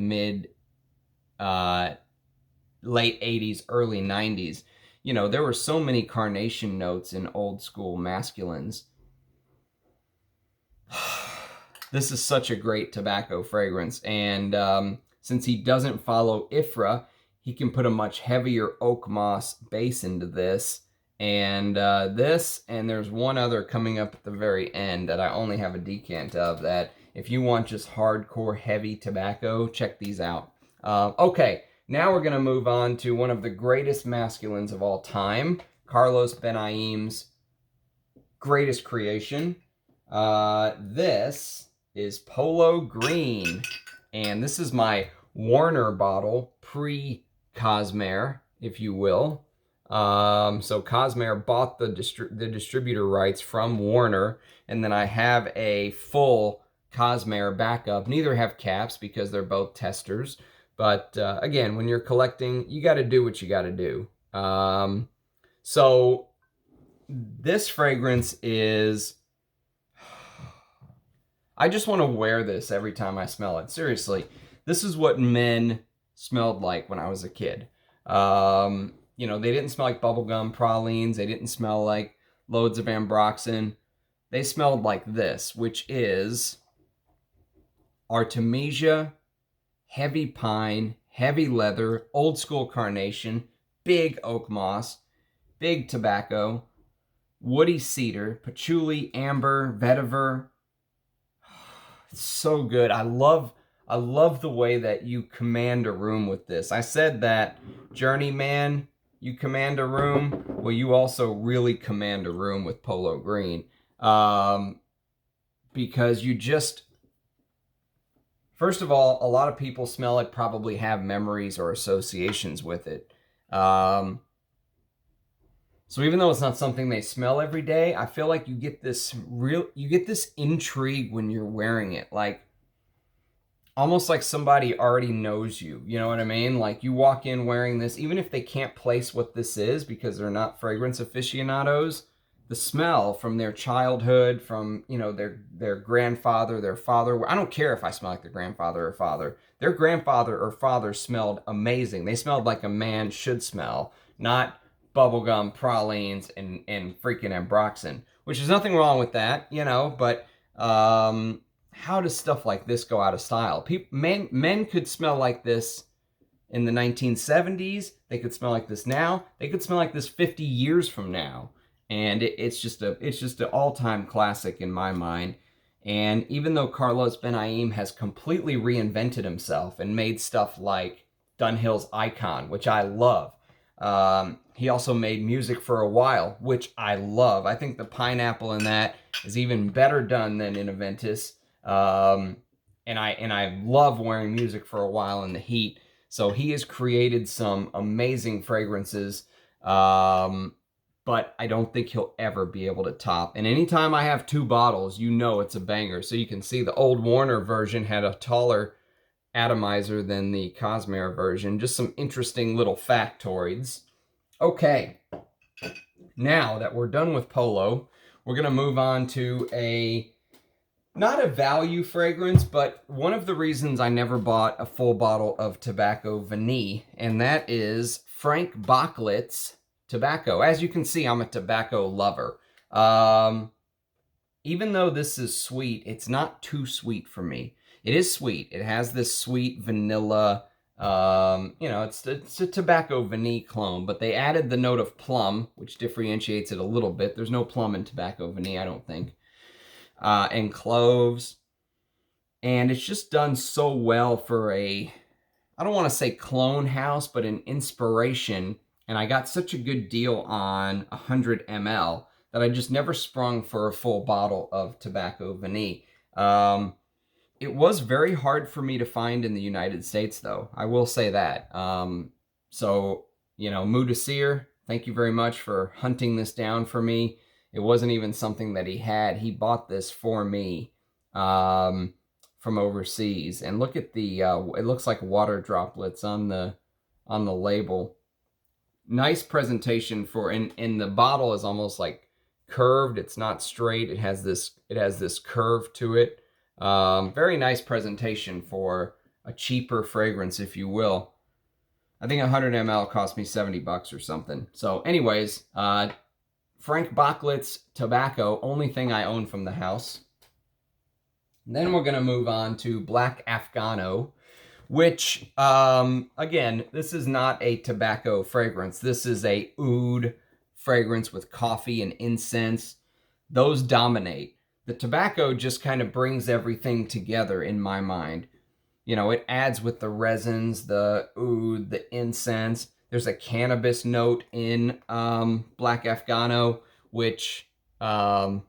late 80s, early 90s. You know, there were so many carnation notes in old school masculines. This is such a great tobacco fragrance. And since he doesn't follow IFRA, he can put a much heavier oak moss base into this. And and there's one other coming up at the very end that I only have a decant of, that if you want just hardcore heavy tobacco, check these out. Okay, now we're going to move on to one of the greatest masculines of all time, Carlos Benaim's greatest creation. This is Polo Green, and this is my Warner bottle, pre-Cosmere, if you will. So Cosmere bought the distributor rights from Warner, and then I have a full Cosmere backup. Neither have caps because they're both testers. But again, when you're collecting, you got to do what you got to do. So this fragrance is... I just want to wear this every time I smell it. Seriously, this is what men smelled like when I was a kid. You know, they didn't smell like bubblegum pralines. They didn't smell like loads of Ambroxan. They smelled like this, which is Artemisia, heavy pine, heavy leather, old school carnation, big oak moss, big tobacco, woody cedar, patchouli, amber, vetiver. It's so good. I love the way that you command a room with this. I said that Journey Man, you command a room. Well, you also really command a room with Polo Green. Because you just... First of all, a lot of people smell it, probably have memories or associations with it. So even though it's not something they smell every day, I feel like you get this intrigue when you're wearing it. Like, almost like somebody already knows you. You know what I mean? Like, you walk in wearing this, even if they can't place what this is because they're not fragrance aficionados, the smell from their childhood, from, you know, their grandfather, their father. I don't care if I smell like their grandfather or father. Their grandfather or father smelled amazing. They smelled like a man should smell, not bubblegum pralines and freaking Ambroxan, which is nothing wrong with that, you know, but how does stuff like this go out of style? Men could smell like this in the 1970s. They could smell like this now. They could smell like this 50 years from now. And it's just an all-time classic in my mind. And even though Carlos Benaim has completely reinvented himself and made stuff like Dunhill's Icon, which I love, he also made music for a while, which I love. I think the pineapple in that is even better done than in Aventus. And I love wearing music for a while in the heat. So he has created some amazing fragrances. But but I don't think he'll ever be able to top. And anytime I have 2 bottles, you know it's a banger. So you can see the old Warner version had a taller atomizer than the Cosmere version. Just some interesting little factoids. Okay, now that we're done with Polo, we're going to move on to not a value fragrance, but one of the reasons I never bought a full bottle of Tobacco Vanille, and that is Frankbocklets Tobacco. As you can see, I'm a tobacco lover. Even though this is sweet, it's not too sweet for me. It is sweet. It has this sweet vanilla, it's a tobacco vanille clone, but they added the note of plum, which differentiates it a little bit. There's no plum in tobacco vanille, I don't think. And cloves. And it's just done so well for I don't want to say clone house, but an inspiration. And I got such a good deal on 100 ml that I just never sprung for a full bottle of tobacco vanille. It was very hard for me to find in the United States, though. I will say that. So, Moudasir, thank you very much for hunting this down for me. It wasn't even something that he had. He bought this for me from overseas. And look at the, it looks like water droplets on the label. Nice presentation in the bottle is almost like curved. It's not straight. It has this curve to it. Very nice presentation for a cheaper fragrance, if you will. I think 100 ml cost me $70 or something. So anyways, Frankbocklets Tobacco, only thing I own from the house. And then we're going to move on to Black Afghano, which, again, this is not a tobacco fragrance. This is a oud fragrance with coffee and incense. Those dominate. The tobacco just kind of brings everything together in my mind. It adds with the resins, the oud, the incense. There's a cannabis note in Black Afghano, which, you're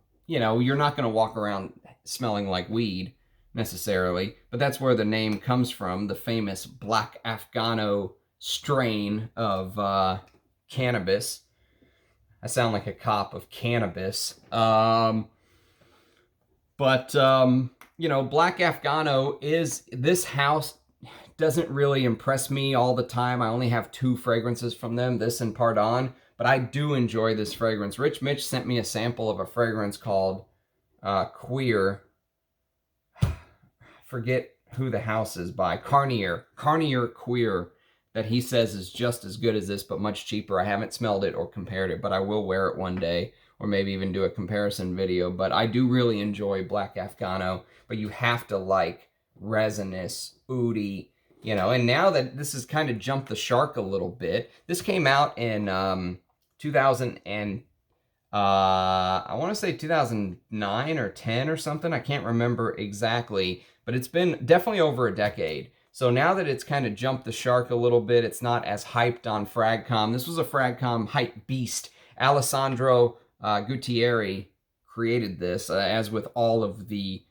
not going to walk around smelling like weed necessarily, but that's where the name comes from, the famous Black Afghano strain of cannabis. I sound like a cop of cannabis. But Black Afghano this house doesn't really impress me all the time. I only have 2 fragrances from them, this and Pardon, but I do enjoy this fragrance. Rich Mitch sent me a sample of a fragrance called Queer. Forget who the house is by. Carnier Queer, that he says is just as good as this, but much cheaper. I haven't smelled it or compared it, but I will wear it one day, or maybe even do a comparison video. But I do really enjoy Black Afghano, but you have to like resinous, oudy, and now that this has kind of jumped the shark a little bit, this came out in 2000 and I want to say 2009 or 10 or something. I can't remember exactly, but it's been definitely over a decade. So now that it's kind of jumped the shark a little bit, it's not as hyped on Fragcom. This was a Fragcom hype beast. Alessandro Gutierrez created this, as with all of the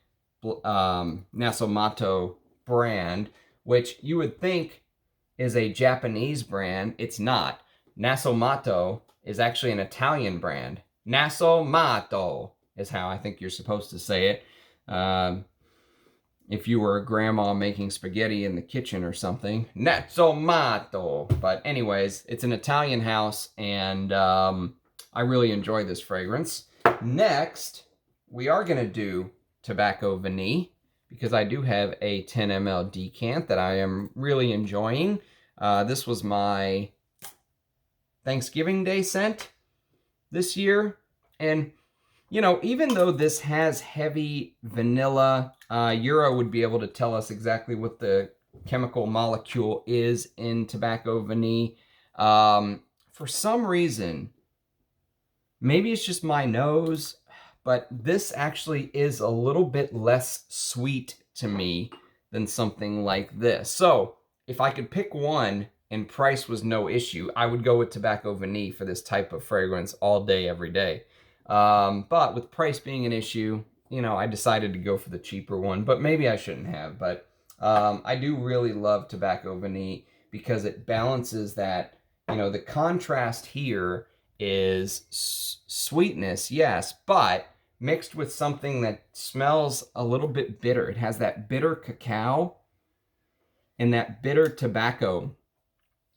Nasomato brand, which you would think is a Japanese brand. It's not. Nasomato is actually an Italian brand. Nasomato is how I think you're supposed to say it. If you were a grandma making spaghetti in the kitchen or something. Nasomato. But anyways, it's an Italian house, and I really enjoy this fragrance. Next, we are going to do Tobacco Vanille, because I do have a 10 ml decant that I am really enjoying. This was my Thanksgiving Day scent this year. And, even though this has heavy vanilla, Euro would be able to tell us exactly what the chemical molecule is in Tobacco Vanille. For some reason, maybe it's just my nose, but this actually is a little bit less sweet to me than something like this. So if I could pick one and price was no issue, I would go with Tobacco Vanille for this type of fragrance all day, every day. But with price being an issue, I decided to go for the cheaper one, but maybe I shouldn't have. But I do really love Tobacco Vanille because it balances that, the contrast here is sweetness, yes, but mixed with something that smells a little bit bitter. It has that bitter cacao and that bitter tobacco,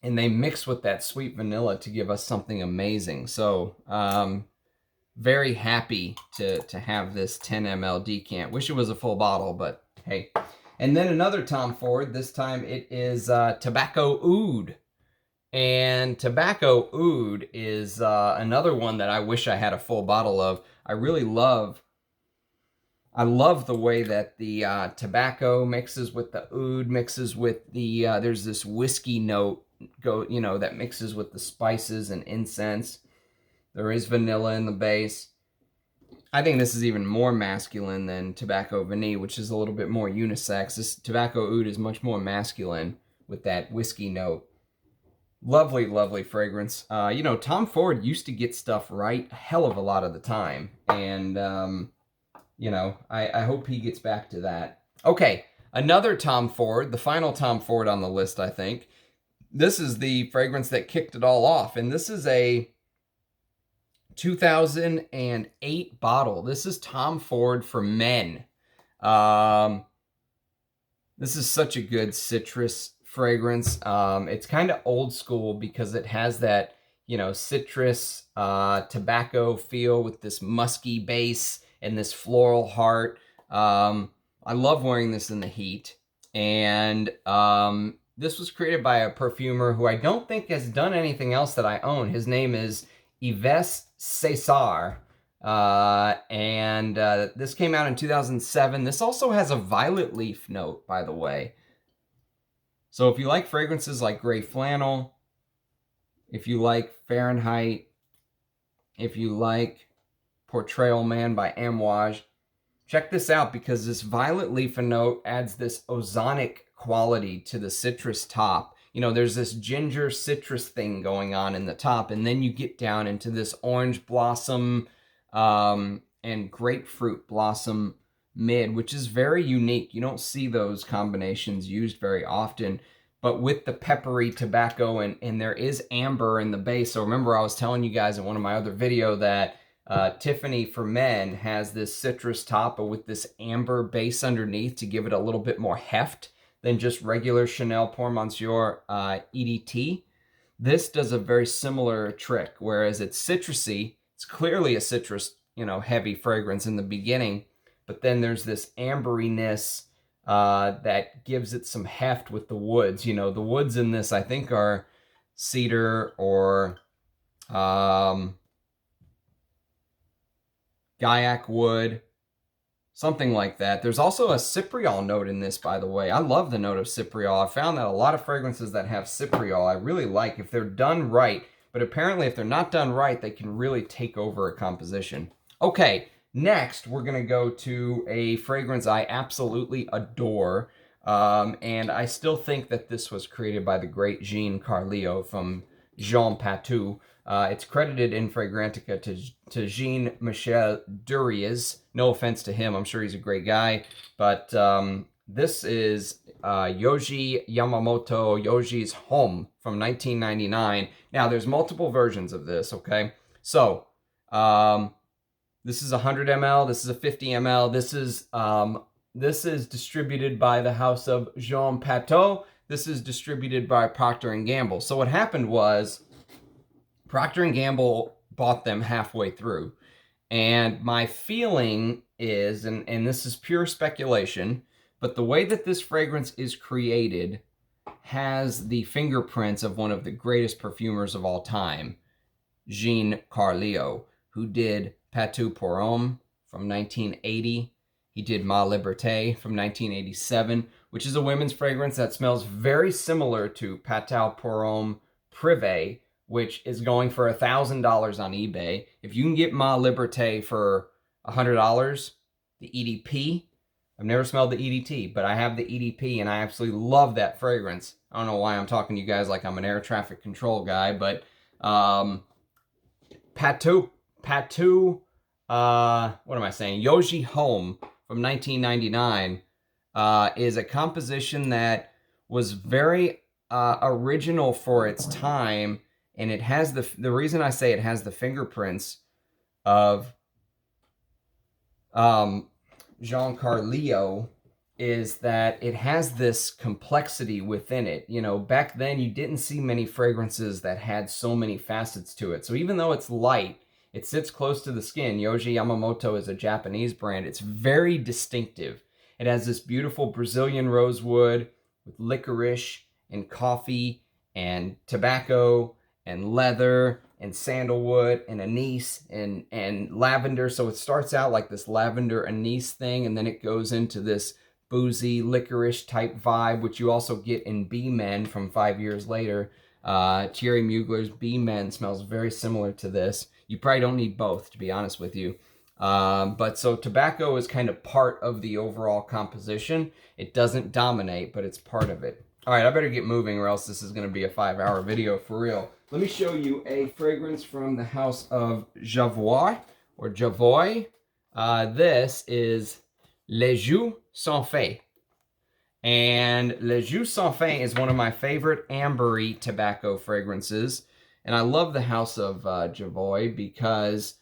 and they mix with that sweet vanilla to give us something amazing. So, very happy to have this 10 ml decant. Wish it was a full bottle, but hey. And then another Tom Ford. This time it is Tobacco Oud. And Tobacco Oud is another one that I wish I had a full bottle of. I love the way that the tobacco mixes with the oud, mixes with the, there's this whiskey note that mixes with the spices and incense. There is vanilla in the base. I think this is even more masculine than Tobacco Vanille, which is a little bit more unisex. This Tobacco Oud is much more masculine with that whiskey note. Lovely, lovely fragrance. Tom Ford used to get stuff right a hell of a lot of the time. And, I hope he gets back to that. Okay, another Tom Ford, the final Tom Ford on the list, I think. This is the fragrance that kicked it all off. And this is a 2008 bottle. This is Tom Ford For Men. This is such a good citrus fragrance. It's kind of old school because it has that, citrus tobacco feel with this musky base and this floral heart. I love wearing this in the heat. And this was created by a perfumer who I don't think has done anything else that I own. His name is Yves César. This came out in 2007. This also has a violet leaf note, by the way. So if you like fragrances like Gray Flannel, if you like Fahrenheit, if you like Portrayal Man by Amouage, check this out because this violet leaf note adds this ozonic quality to the citrus top. There's this ginger citrus thing going on in the top, and then you get down into this orange blossom and grapefruit blossom mid, which is very unique. You don't see those combinations used very often, but with the peppery tobacco and there is amber in the base. So remember I was telling you guys in one of my other video that Tiffany For Men has this citrus top, but with this amber base underneath to give it a little bit more heft than just regular Chanel Pour Monsieur EDT. This does a very similar trick, whereas it's citrusy. It's clearly a citrus, heavy fragrance in the beginning, but then there's this amberiness that gives it some heft with the woods. The woods in this, I think, are cedar or Gaiac wood, something like that. There's also a cypriol note in this, by the way. I love the note of cypriol. I found that a lot of fragrances that have cypriol I really like if they're done right, but apparently if they're not done right, they can really take over a composition. Okay, next we're going to go to a fragrance I absolutely adore, and I still think that this was created by the great Jean Carlio from Jean Patou. It's credited in Fragrantica to Jean-Michel Duriez. No offense to him, I'm sure he's a great guy. But this is Yoshi Yamamoto Yoshi's Homme from 1999. Now, there's multiple versions of this, okay? So, this is 100 ml, this is a 50 ml, this is distributed by the house of Jean Patou. This is distributed by Procter & Gamble. So what happened was Procter & Gamble bought them halfway through. And my feeling is, and this is pure speculation, but the way that this fragrance is created has the fingerprints of one of the greatest perfumers of all time, Jean Carlio, who did Patou Pour Homme from 1980. He did Ma Liberté from 1987, which is a women's fragrance that smells very similar to Patou Pour Homme Privé, which is going for $1,000 on eBay. If you can get Ma Liberté for $100, the EDP, I've never smelled the EDT, but I have the EDP and I absolutely love that fragrance. I don't know why I'm talking to you guys like I'm an air traffic control guy, but Patou, what am I saying? Yoshi Homme from 1999 is a composition that was very original for its time and it has the reason I say it has the fingerprints of Giancarlo is that it has this complexity within it. You know, back then you didn't see many fragrances that had so many facets to it. So even though it's light, it sits close to the skin. Yoshi Yamamoto is a Japanese brand. It's very distinctive. It has this beautiful Brazilian rosewood with licorice and coffee and tobacco and leather and sandalwood and anise and lavender. So it starts out like this lavender anise thing, and then it goes into this boozy licorice type vibe, which you also get in B-Men from 5 years later. Thierry Mugler's B-Men smells very similar to this. You probably don't need both, to be honest with you. But so tobacco is kind of part of the overall composition. It doesn't dominate, but it's part of it. All right, I better get moving or else this is going to be a 5-hour video for real. Let me show you a fragrance from the house of Javois, or Javois. This is Les Jus Sans Fin. And Les Jus Sans Fin is one of my favorite ambery tobacco fragrances. And I love the house of Javois because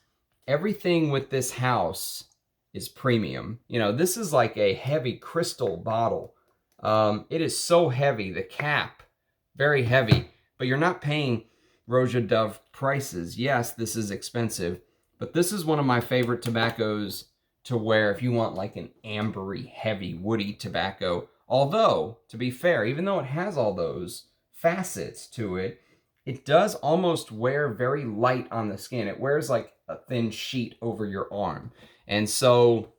everything with this house is premium. You know, this is like a heavy crystal bottle. It is so heavy, the cap, very heavy, but you're not paying Roja Dove prices. Yes, this is expensive, but this is one of my favorite tobaccos to wear if you want like an ambery, heavy, woody tobacco. Although, to be fair, even though it has all those facets to it, it does almost wear very light on the skin. It wears like a thin sheet over your arm. And so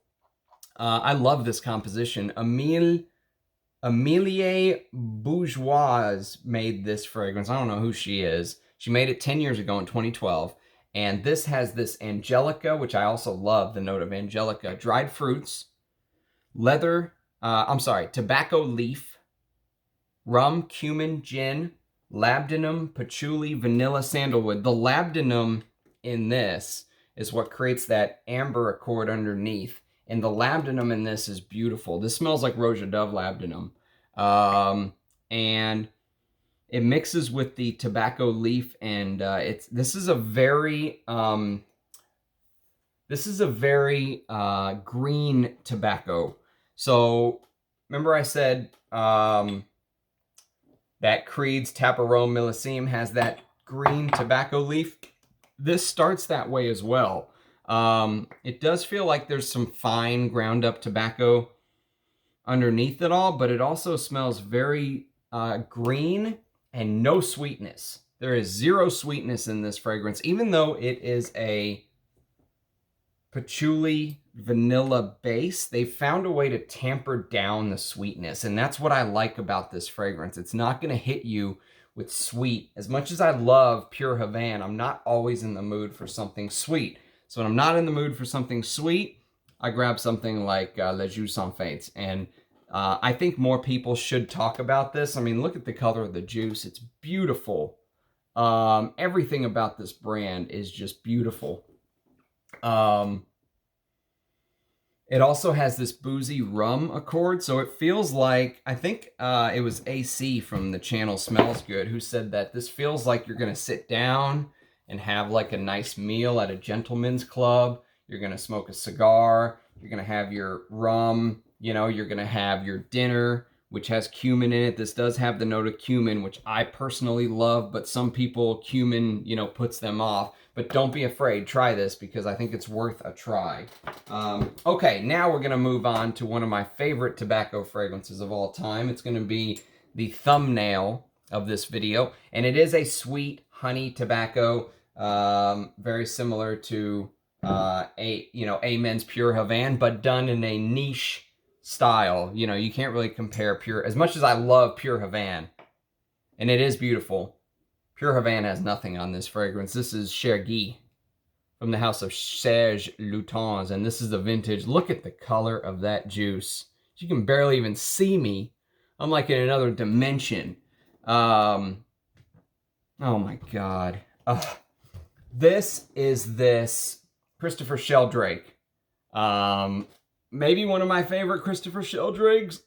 I love this composition. Amélie Bourgeois made this fragrance. I don't know who she is. She made it 10 years ago in 2012. And this has this angelica, which I also love the note of angelica, dried fruits, tobacco leaf, rum, cumin, gin, labdanum, patchouli, vanilla, sandalwood. The labdanum in this is what creates that amber accord underneath. And the labdanum in this is beautiful. This smells like Roja Dove labdanum. And it mixes with the tobacco leaf, and this is a very green tobacco. So remember I said that Creed's Tabarome Millésime has that green tobacco leaf. This starts that way as well. It does feel like there's some fine ground up tobacco underneath it all, but it also smells very green and no sweetness. There is zero sweetness in this fragrance, even though it is a patchouli vanilla base. They found a way to tamper down the sweetness, and that's what I like about this fragrance. It's not going to hit you with sweet. As much as I love pure Havane, I'm not always in the mood for something sweet. So when I'm not in the mood for something sweet, I grab something like Les Jus Sans Fin. And I think more people should talk about this. I mean, look at the color of the juice. It's beautiful. Everything about this brand is just beautiful. It also has this boozy rum accord, so it feels like, I think it was AC from the channel Smells Good who said that this feels like you're going to sit down and have like a nice meal at a gentleman's club. You're going to smoke a cigar. You're going to have your rum. You know, you're going to have your dinner, which has cumin in it. This does have the note of cumin, which I personally love, but some people, cumin, you know, puts them off. But don't be afraid. Try this because I think it's worth a try. Okay, now we're going to move on to one of my favorite tobacco fragrances of all time. It's going to be the thumbnail of this video, and it is a sweet honey tobacco, very similar to Amen's Pure Havane, but done in a niche style. You know, you can't really compare pure, as much as I love pure Havane, and it is beautiful. Pure Havane has nothing on this fragrance. This is Chergui from the house of Serge Lutens, and this is the vintage. Look at the color of that juice. You can barely even see me. I'm like in another dimension. Oh my God. This is this Christopher Sheldrake. Maybe one of my favorite Christopher Sheldrakes,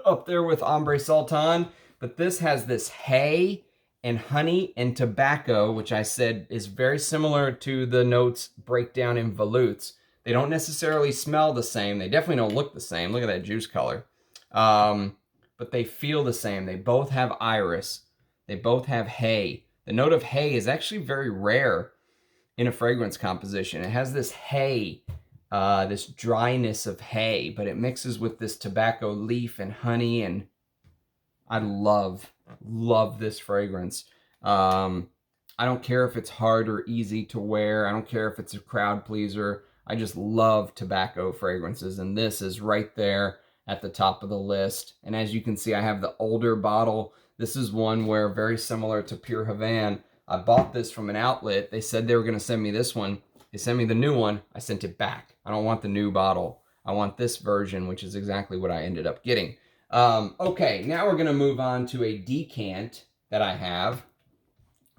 up there with Ombre Sultan. But this has this hay and honey and tobacco, which I said is very similar to the notes breakdown in Volutes. They don't necessarily smell the same. They definitely don't look the same. Look at that juice color. But they feel the same. They both have iris. They both have hay. The note of hay is actually very rare in a fragrance composition. It has this hay, this dryness of hay, but it mixes with this tobacco leaf and honey, and I love this fragrance. I don't care if it's hard or easy to wear. I don't care if it's a crowd pleaser. I just love tobacco fragrances, and this is right there at the top of the list. And as you can see, I have the older bottle. This is one where, very similar to Pure Havane, I bought this from an outlet. They said they were going to send me this one. They sent me the new one. I sent it back. I don't want the new bottle. I want this version, which is exactly what I ended up getting. Okay, now we're going to move on to a decant that I have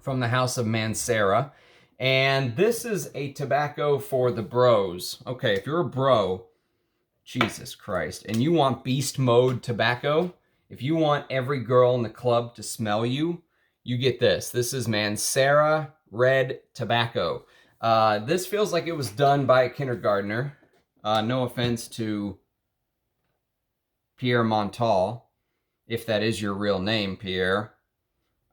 from the house of Mancera. And this is a tobacco for the bros. Okay, if you're a bro, Jesus Christ, and you want beast mode tobacco, if you want every girl in the club to smell you, you get this. This is Mancera Red Tobacco. This feels like it was done by a kindergartner. No offense to Pierre Montal, if that is your real name, Pierre.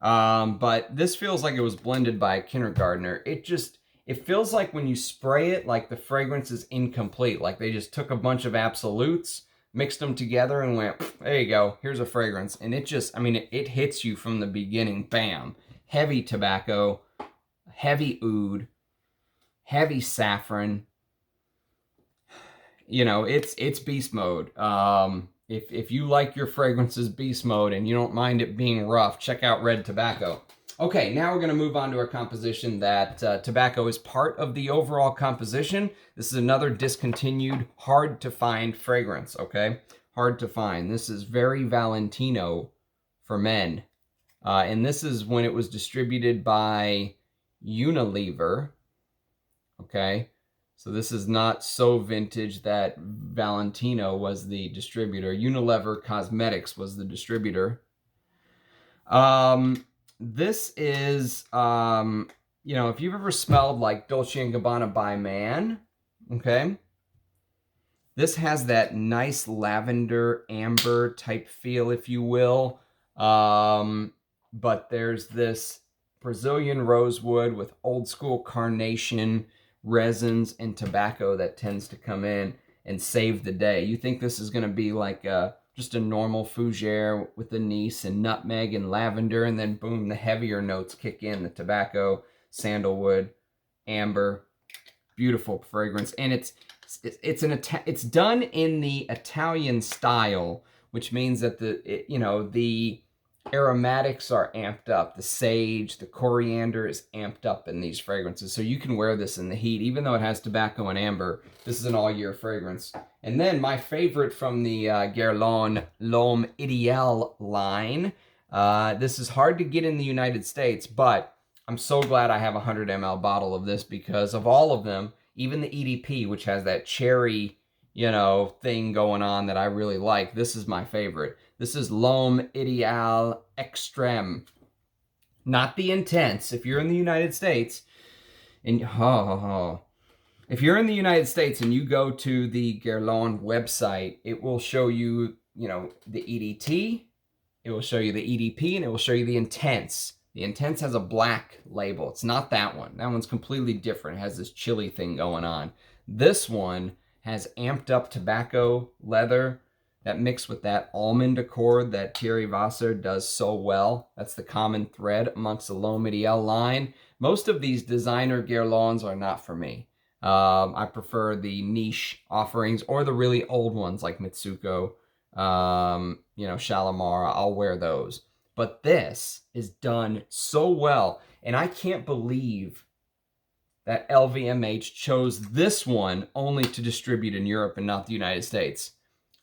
But this feels like it was blended by a kindergartner. It feels like when you spray it, like the fragrance is incomplete. Like they just took a bunch of absolutes, mixed them together, and went, there you go, here's a fragrance. And it just, I mean, it hits you from the beginning, bam. Heavy tobacco, heavy oud, heavy saffron. You know, it's beast mode. If you like your fragrances beast mode and you don't mind it being rough, check out Red Tobacco. Okay, now we're going to move on to a composition that tobacco is part of the overall composition. This is another discontinued, hard to find fragrance, okay? Hard to find. This is very Valentino for men. And this is when it was distributed by Unilever, okay? So this is not so vintage that Valentino was the distributor. Unilever Cosmetics was the distributor. This is, you know, if you've ever smelled like Dolce & Gabbana by Man, okay? This has that nice lavender amber type feel, if you will. But there's this Brazilian rosewood with old school carnation, resins, and tobacco that tends to come in and save the day. You think this is going to be like just a normal fougere with anise and nutmeg and lavender, and then boom, the heavier notes kick in, the tobacco, sandalwood, amber. Beautiful fragrance. And it's done in the Italian style, which means that the aromatics are amped up. The sage, the coriander is amped up in these fragrances. So you can wear this in the heat. Even though it has tobacco and amber, this is an all-year fragrance. And then my favorite from the Guerlain L'Homme Idéal line. This is hard to get in the United States, but I'm so glad I have a 100 ml bottle of this, because of all of them, even the EDP, which has that cherry, you know, thing going on that I really like, this is my favorite. This is L'Homme Idéal Extrême. Not the intense. If you're in the United States, and if you're in the United States and you go to the Guerlain website, it will show you, you know, the EDT, it will show you the EDP, and it will show you the intense. The intense has a black label. It's not that one. That one's completely different. It has this chili thing going on. This one has amped up tobacco, leather, that mixed with that almond accord that Thierry Vasser does so well. That's the common thread amongst the L'Homme Idéal line. Most of these designer Guerlains are not for me. I prefer the niche offerings or the really old ones like Mitsuko, you know, Shalimar. I'll wear those. But this is done so well. And I can't believe that LVMH chose this one only to distribute in Europe and not the United States.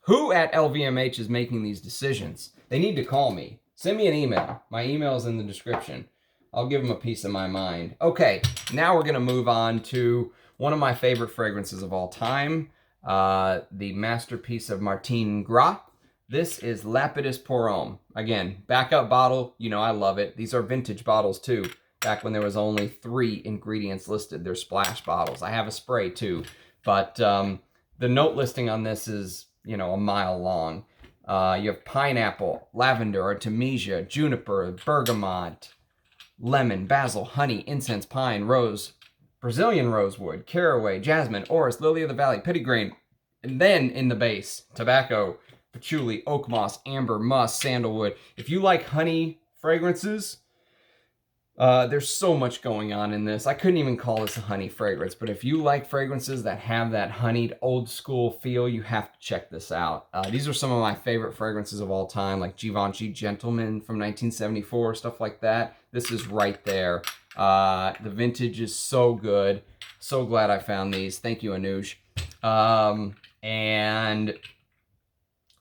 Who at LVMH is making these decisions? They need to call me. Send me an email. My email is in the description. I'll give them a piece of my mind. Okay, now we're going to move on to one of my favorite fragrances of all time. The masterpiece of Martin Gras, This is Lapidus pour Homme. Again, backup bottle. You know I love it. These are vintage bottles too. Back when there was only 3 ingredients listed. They're splash bottles. I have a spray too. But the note listing on this is, you know, a mile long. You have pineapple, lavender, artemisia, juniper, bergamot, lemon, basil, honey, incense, pine, rose, Brazilian rosewood, caraway, jasmine, orris, lily of the valley, petitgrain. And then in the base, tobacco, patchouli, oak moss, amber, musk, sandalwood. If you like honey fragrances, there's so much going on in this. I couldn't even call this a honey fragrance, but if you like fragrances that have that honeyed old school feel, you have to check this out. These are some of my favorite fragrances of all time, like Givenchy Gentleman from 1974, stuff like that. This is right there. The vintage is so good. So glad I found these. Thank you, Amouage. And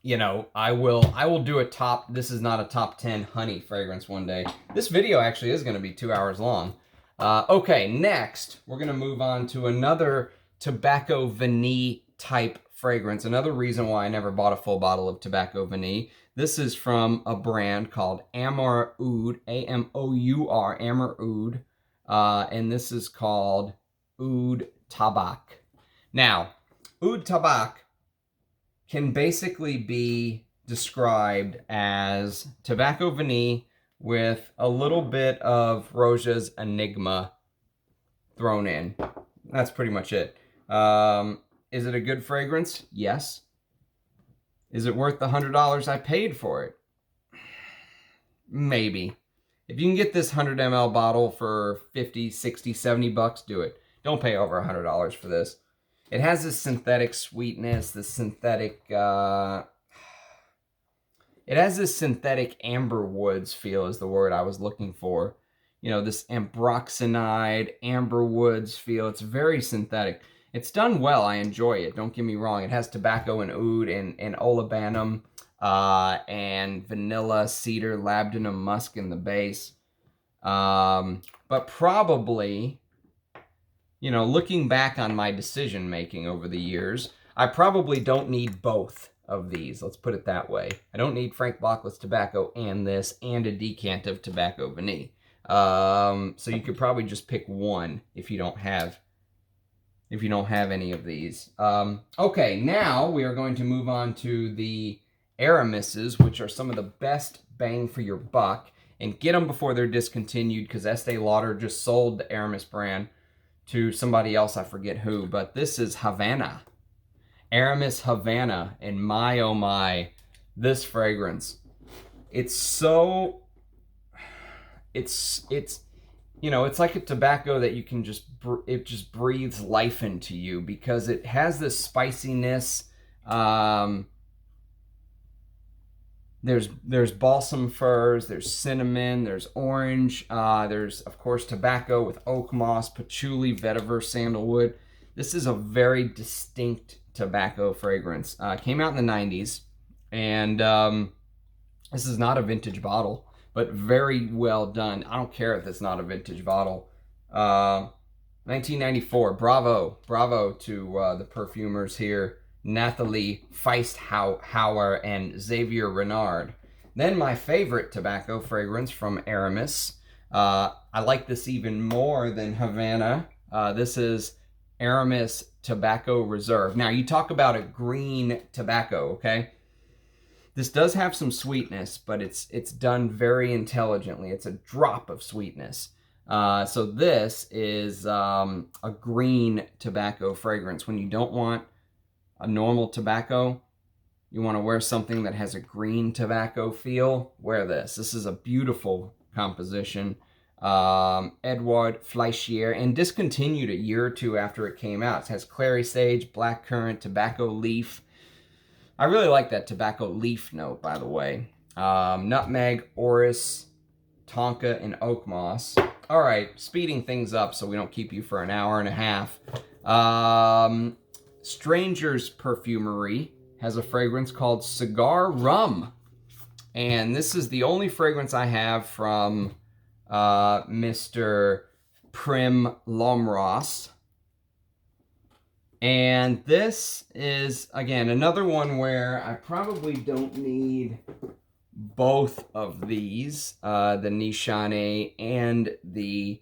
you know, I will do a top, this is not a top 10 honey fragrance one day. This video actually is going to be 2 hours long. Okay, next, we're going to move on to another tobacco vanille type fragrance. Another reason why I never bought a full bottle of tobacco vanille. This is from a brand called Amouroud, A-M-O-U-R, Amouroud. And this is called Oud Tabac. Now, Oud Tabac can basically be described as tobacco vanille with a little bit of Roja's Enigma thrown in. That's pretty much it. Is it a good fragrance? Yes. Is it worth the $100 I paid for it? Maybe. If you can get this 100 ml bottle for 50, 60, 70 bucks, do it. Don't pay over $100 for this. It has this synthetic sweetness, this synthetic, it has this synthetic amber woods feel is the word I was looking for. You know, this ambroxanide, amber woods feel. It's very synthetic. It's done well. I enjoy it. Don't get me wrong. It has tobacco and oud and olibanum and vanilla, cedar, labdanum, musk in the base. But probably, you know, looking back on my decision making over the years, I probably don't need both of these. Let's put it that way. I don't need Frankbocklets Tobacco and this and a decant of tobacco vanille. So you could probably just pick one if you don't have any of these. Okay, now we are going to move on to the Aramises, which are some of the best bang for your buck. And get them before they're discontinued, because Estee Lauder just sold the Aramis brand to somebody else, I forget who, but this is Havana. Aramis Havana, and my oh my, this fragrance. It's so, it's you know, it's like a tobacco that you can just, it just breathes life into you, because it has this spiciness. There's balsam firs, there's cinnamon, there's orange, there's, of course, tobacco with oak moss, patchouli, vetiver, sandalwood. This is a very distinct tobacco fragrance. Came out in the 90s, and this is not a vintage bottle, but very well done. I don't care if it's not a vintage bottle. 1994, bravo to the perfumers here. Nathalie Feisthauer and Xavier Renard. Then my favorite tobacco fragrance from Aramis. I like this even more than Havana. This is Aramis Tobacco Reserve. Now, you talk about a green tobacco, okay? This does have some sweetness, but it's done very intelligently. It's a drop of sweetness. So this is a green tobacco fragrance. When you don't want a normal tobacco, you want to wear something that has a green tobacco feel, wear this. This is a beautiful composition. Edouard Fleischier, and discontinued a year or two after it came out. It has clary sage, blackcurrant, tobacco leaf. I really like that tobacco leaf note, by the way. Nutmeg, orris, tonka, and oak moss. All right, speeding things up so we don't keep you for an hour and a half. Stranger's Perfumery has a fragrance called Cigar Rum. And this is the only fragrance I have from Mr. Prim Lomros. And this is, again, another one where I probably don't need both of these, the Nishane and the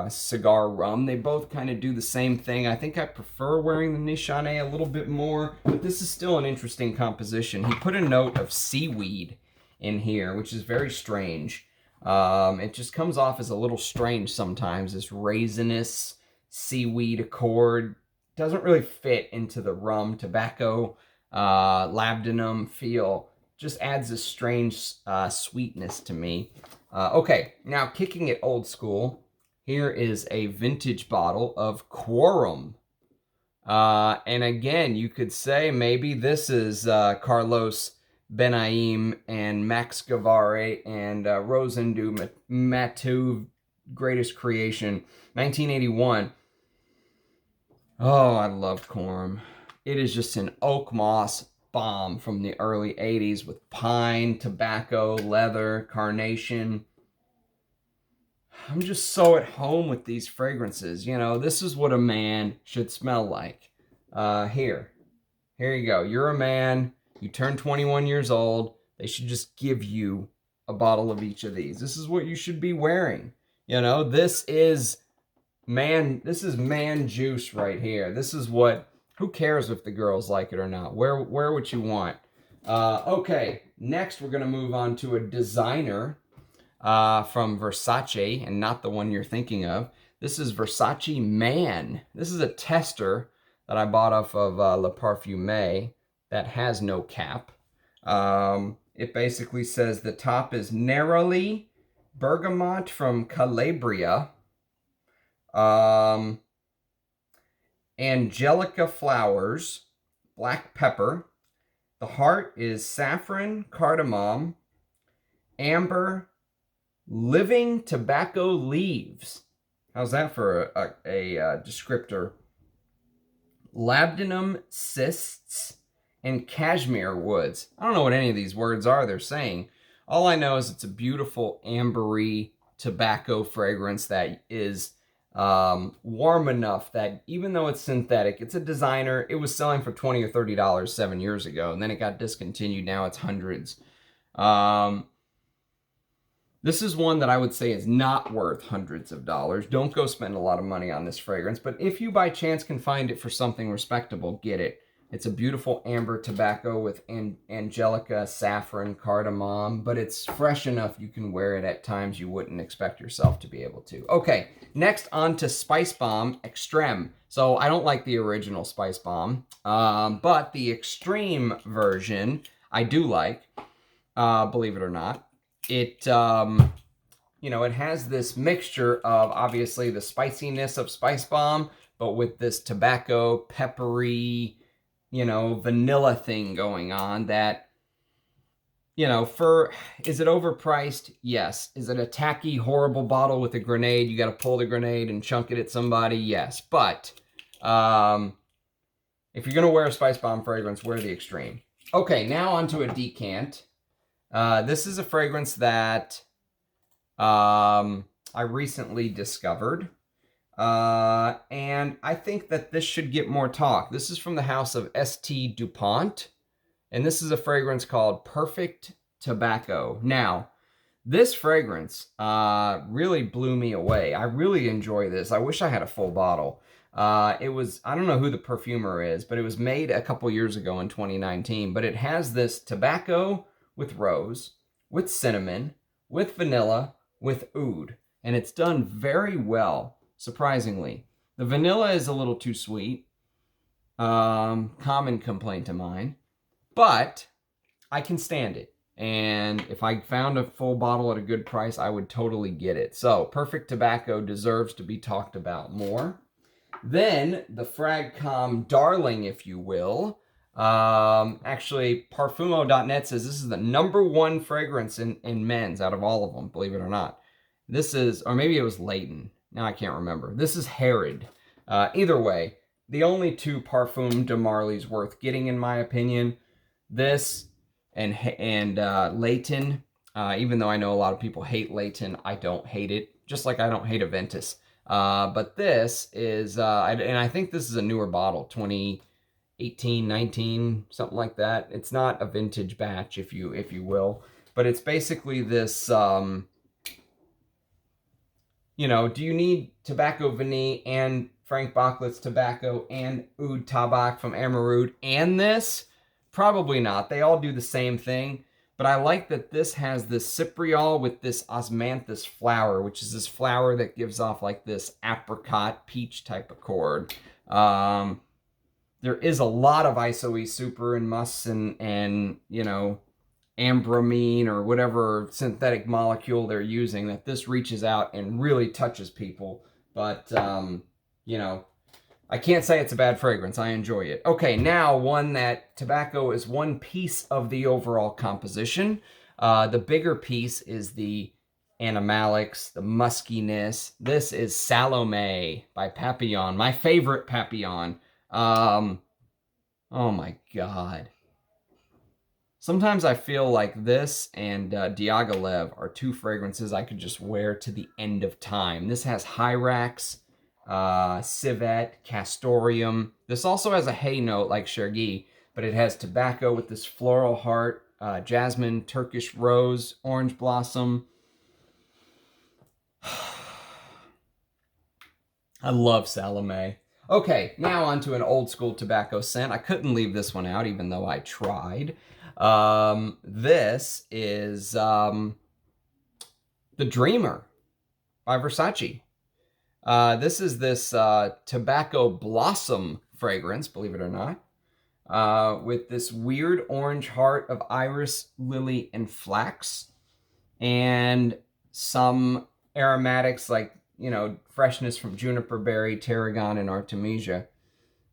Cigar Rum. They both kind of do the same thing. I think I prefer wearing the Nishane a little bit more, but this is still an interesting composition. He put a note of seaweed in here, which is very strange. It just comes off as a little strange sometimes, this raisinous seaweed accord. Doesn't really fit into the rum tobacco labdanum feel. Just adds a strange sweetness to me. Okay, now kicking it old school. Here is a vintage bottle of Quorum. And again, you could say maybe this is Carlos Benaim and Max Guevara and Rosendu Matu, Greatest Creation, 1981. Oh, I love Quorum. It is just an oak moss bomb from the early 80s with pine, tobacco, leather, carnation. I'm just so at home with these fragrances. You know, this is what a man should smell like. Here you go. You're a man. You turn 21 years old. They should just give you a bottle of each of these. This is what you should be wearing. You know, this is man juice right here. This is what, who cares if the girls like it or not? Wear what you want. Okay, next we're going to move on to a designer from Versace, and not the one you're thinking of. This is Versace Man. This is a tester that I bought off of Le Parfumé that has no cap. It basically says the top is Neroli Bergamot from Calabria. Angelica flowers, black pepper. The heart is saffron, cardamom, amber, living tobacco leaves. How's that for a descriptor? Labdanum cysts and cashmere woods. I don't know what any of these words are they're saying. All I know is it's a beautiful ambery tobacco fragrance that is warm enough that even though it's synthetic, it's a designer. It was selling for $20 or $30 7 years ago, and then it got discontinued. Now it's hundreds. This is one that I would say is not worth hundreds of dollars. Don't go spend a lot of money on this fragrance, but if you by chance can find it for something respectable, get it. It's a beautiful amber tobacco with angelica, saffron, cardamom, but it's fresh enough you can wear it at times you wouldn't expect yourself to be able to. Okay, next on to Spice Bomb Extrême. So I don't like the original Spice Bomb, but the extreme version I do like, believe it or not. It, you know, it has this mixture of obviously the spiciness of Spice Bomb, but with this tobacco, peppery, you know, vanilla thing going on that, you know, is it overpriced? Yes. Is it a tacky, horrible bottle with a grenade? You got to pull the grenade and chunk it at somebody? Yes. But if you're going to wear a Spice Bomb fragrance, wear the extreme. Okay, now onto a decant. This is a fragrance that I recently discovered. And I think that this should get more talk. This is from the house of St. DuPont. And this is a fragrance called Perfect Tobacco. Now, this fragrance really blew me away. I really enjoy this. I wish I had a full bottle. It was, I don't know who the perfumer is, but it was made a couple years ago in 2019. But it has this tobacco with rose, with cinnamon, with vanilla, with oud. And it's done very well, surprisingly. The vanilla is a little too sweet. Common complaint of mine. But I can stand it. And if I found a full bottle at a good price, I would totally get it. So, Perfect Tobacco deserves to be talked about more. Then, the Fragcom Darling, if you will. Actually, Parfumo.net says this is the #1 fragrance in men's out of all of them, believe it or not. This is, or maybe it was Leighton. Now I can't remember. This is Herod. Either way, the only two Parfum de Marly's worth getting, in my opinion. This and Leighton. Even though I know a lot of people hate Leighton, I don't hate it. Just like I don't hate Aventus. But this is, and I think this is a newer bottle, 2018, 19, something like that. It's not a vintage batch, if you will, but it's basically this, you know, do you need Tobacco Vanille and Frankbocklets Tobacco and Oud Tabac from Amouroud and this? Probably not. They all do the same thing. But I like that this has this Cypriol with this osmanthus flower, which is this flower that gives off like this apricot peach type accord. There is a lot of isoe super and mus and you know, ambramine or whatever synthetic molecule they're using, that this reaches out and really touches people. But, you know, I can't say it's a bad fragrance. I enjoy it. Okay, now one that tobacco is one piece of the overall composition. The bigger piece is the animalics, the muskiness. This is Salome by Papillon, my favorite Papillon. Oh my God. Sometimes I feel like this and Diaghilev are two fragrances I could just wear to the end of time. This has Hyrax, civet, castoreum. This also has a hay note like Chergui, but it has tobacco with this floral heart, jasmine, Turkish rose, orange blossom. I love Salome. Okay, now onto an old school tobacco scent. I couldn't leave this one out even though I tried. This is The Dreamer by Versace. This is this tobacco blossom fragrance, believe it or not, with this weird orange heart of iris, lily, and flax, and some aromatics like, you know, freshness from juniper berry, tarragon, and artemisia.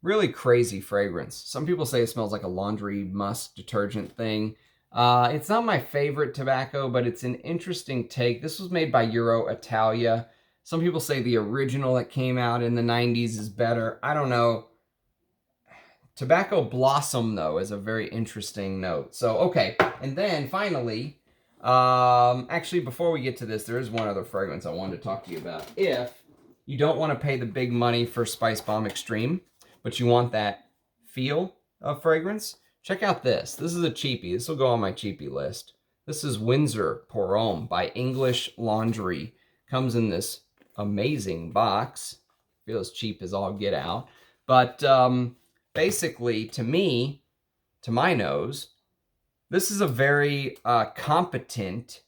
Really crazy fragrance. Some people say it smells like a laundry musk detergent thing. It's not my favorite tobacco, but it's an interesting take. This was made by Euro Italia. Some people say the original that came out in the 90s is better. I don't know. Tobacco blossom, though, is a very interesting note. So, okay. And then, finally, actually, before we get to this, there is one other fragrance I wanted to talk to you about. If you don't want to pay the big money for Spice Bomb Extreme, but you want that feel of fragrance, check out this. This is a cheapie. This will go on my cheapie list. This is Windsor Pour Homme by English Laundry. Comes in this amazing box. Feels cheap as all get out. But basically, to me, to my nose, this is a very competent,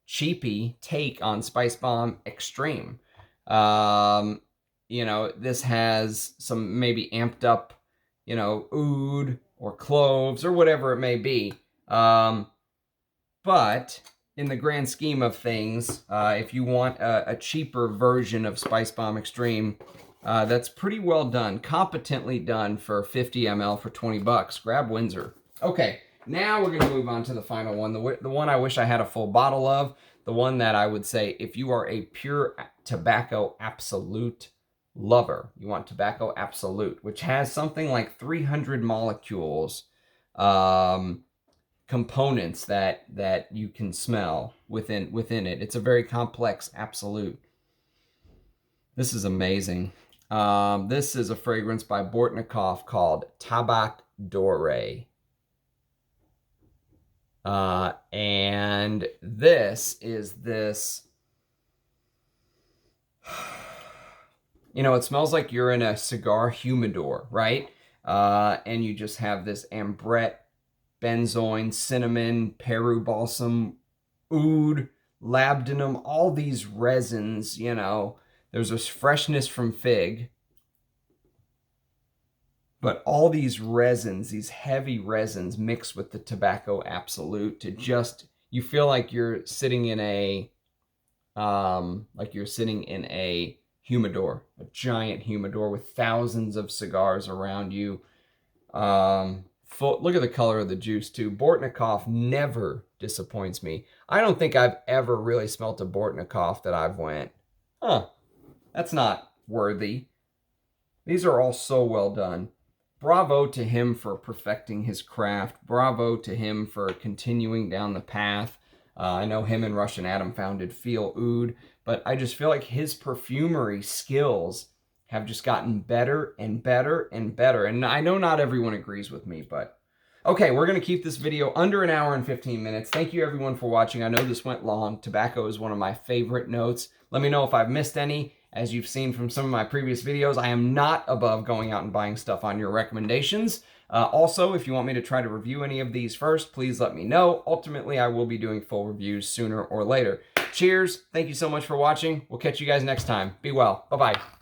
cheapie take on Spice Bomb Extreme. You know, this has some maybe amped up, you know, oud or cloves or whatever it may be. But in the grand scheme of things, if you want a cheaper version of Spice Bomb Extreme, that's pretty well done, competently done for 50 ml for 20 bucks. Grab Windsor. Okay, now we're going to move on to the final one, the one I wish I had a full bottle of, the one that I would say if you are a pure tobacco absolute lover, you want Tobacco Absolute, which has something like 300 molecules, components that you can smell within it. It's a very complex absolute. This is amazing. This is a fragrance by Bortnikov called Tabac Vert. And this is this, you know, it smells like you're in a cigar humidor, right? And you just have this ambrette, benzoin, cinnamon, Peru balsam, oud, labdanum, all these resins, you know. There's this freshness from fig. But all these resins, these heavy resins mixed with the Tobacco Absolute to just, you feel like you're sitting in a, humidor, a giant humidor with thousands of cigars around you. Look at the color of the juice too. Bortnikov never disappoints me. I don't think I've ever really smelt a Bortnikov that I've went, huh, that's not worthy. These are all so well done. Bravo to him for perfecting his craft. Bravo to him for continuing down the path. I know him and Russian Adam founded Feel Oud, but I just feel like his perfumery skills have just gotten better and better and better. And I know not everyone agrees with me, but okay, we're going to keep this video under an hour and 15 minutes. Thank you everyone for watching. I know this went long. Tobacco is one of my favorite notes. Let me know if I've missed any. As you've seen from some of my previous videos, I am not above going out and buying stuff on your recommendations. Also, if you want me to try to review any of these first, please let me know. Ultimately, I will be doing full reviews sooner or later. Cheers. Thank you so much for watching. We'll catch you guys next time. Be well. Bye-bye.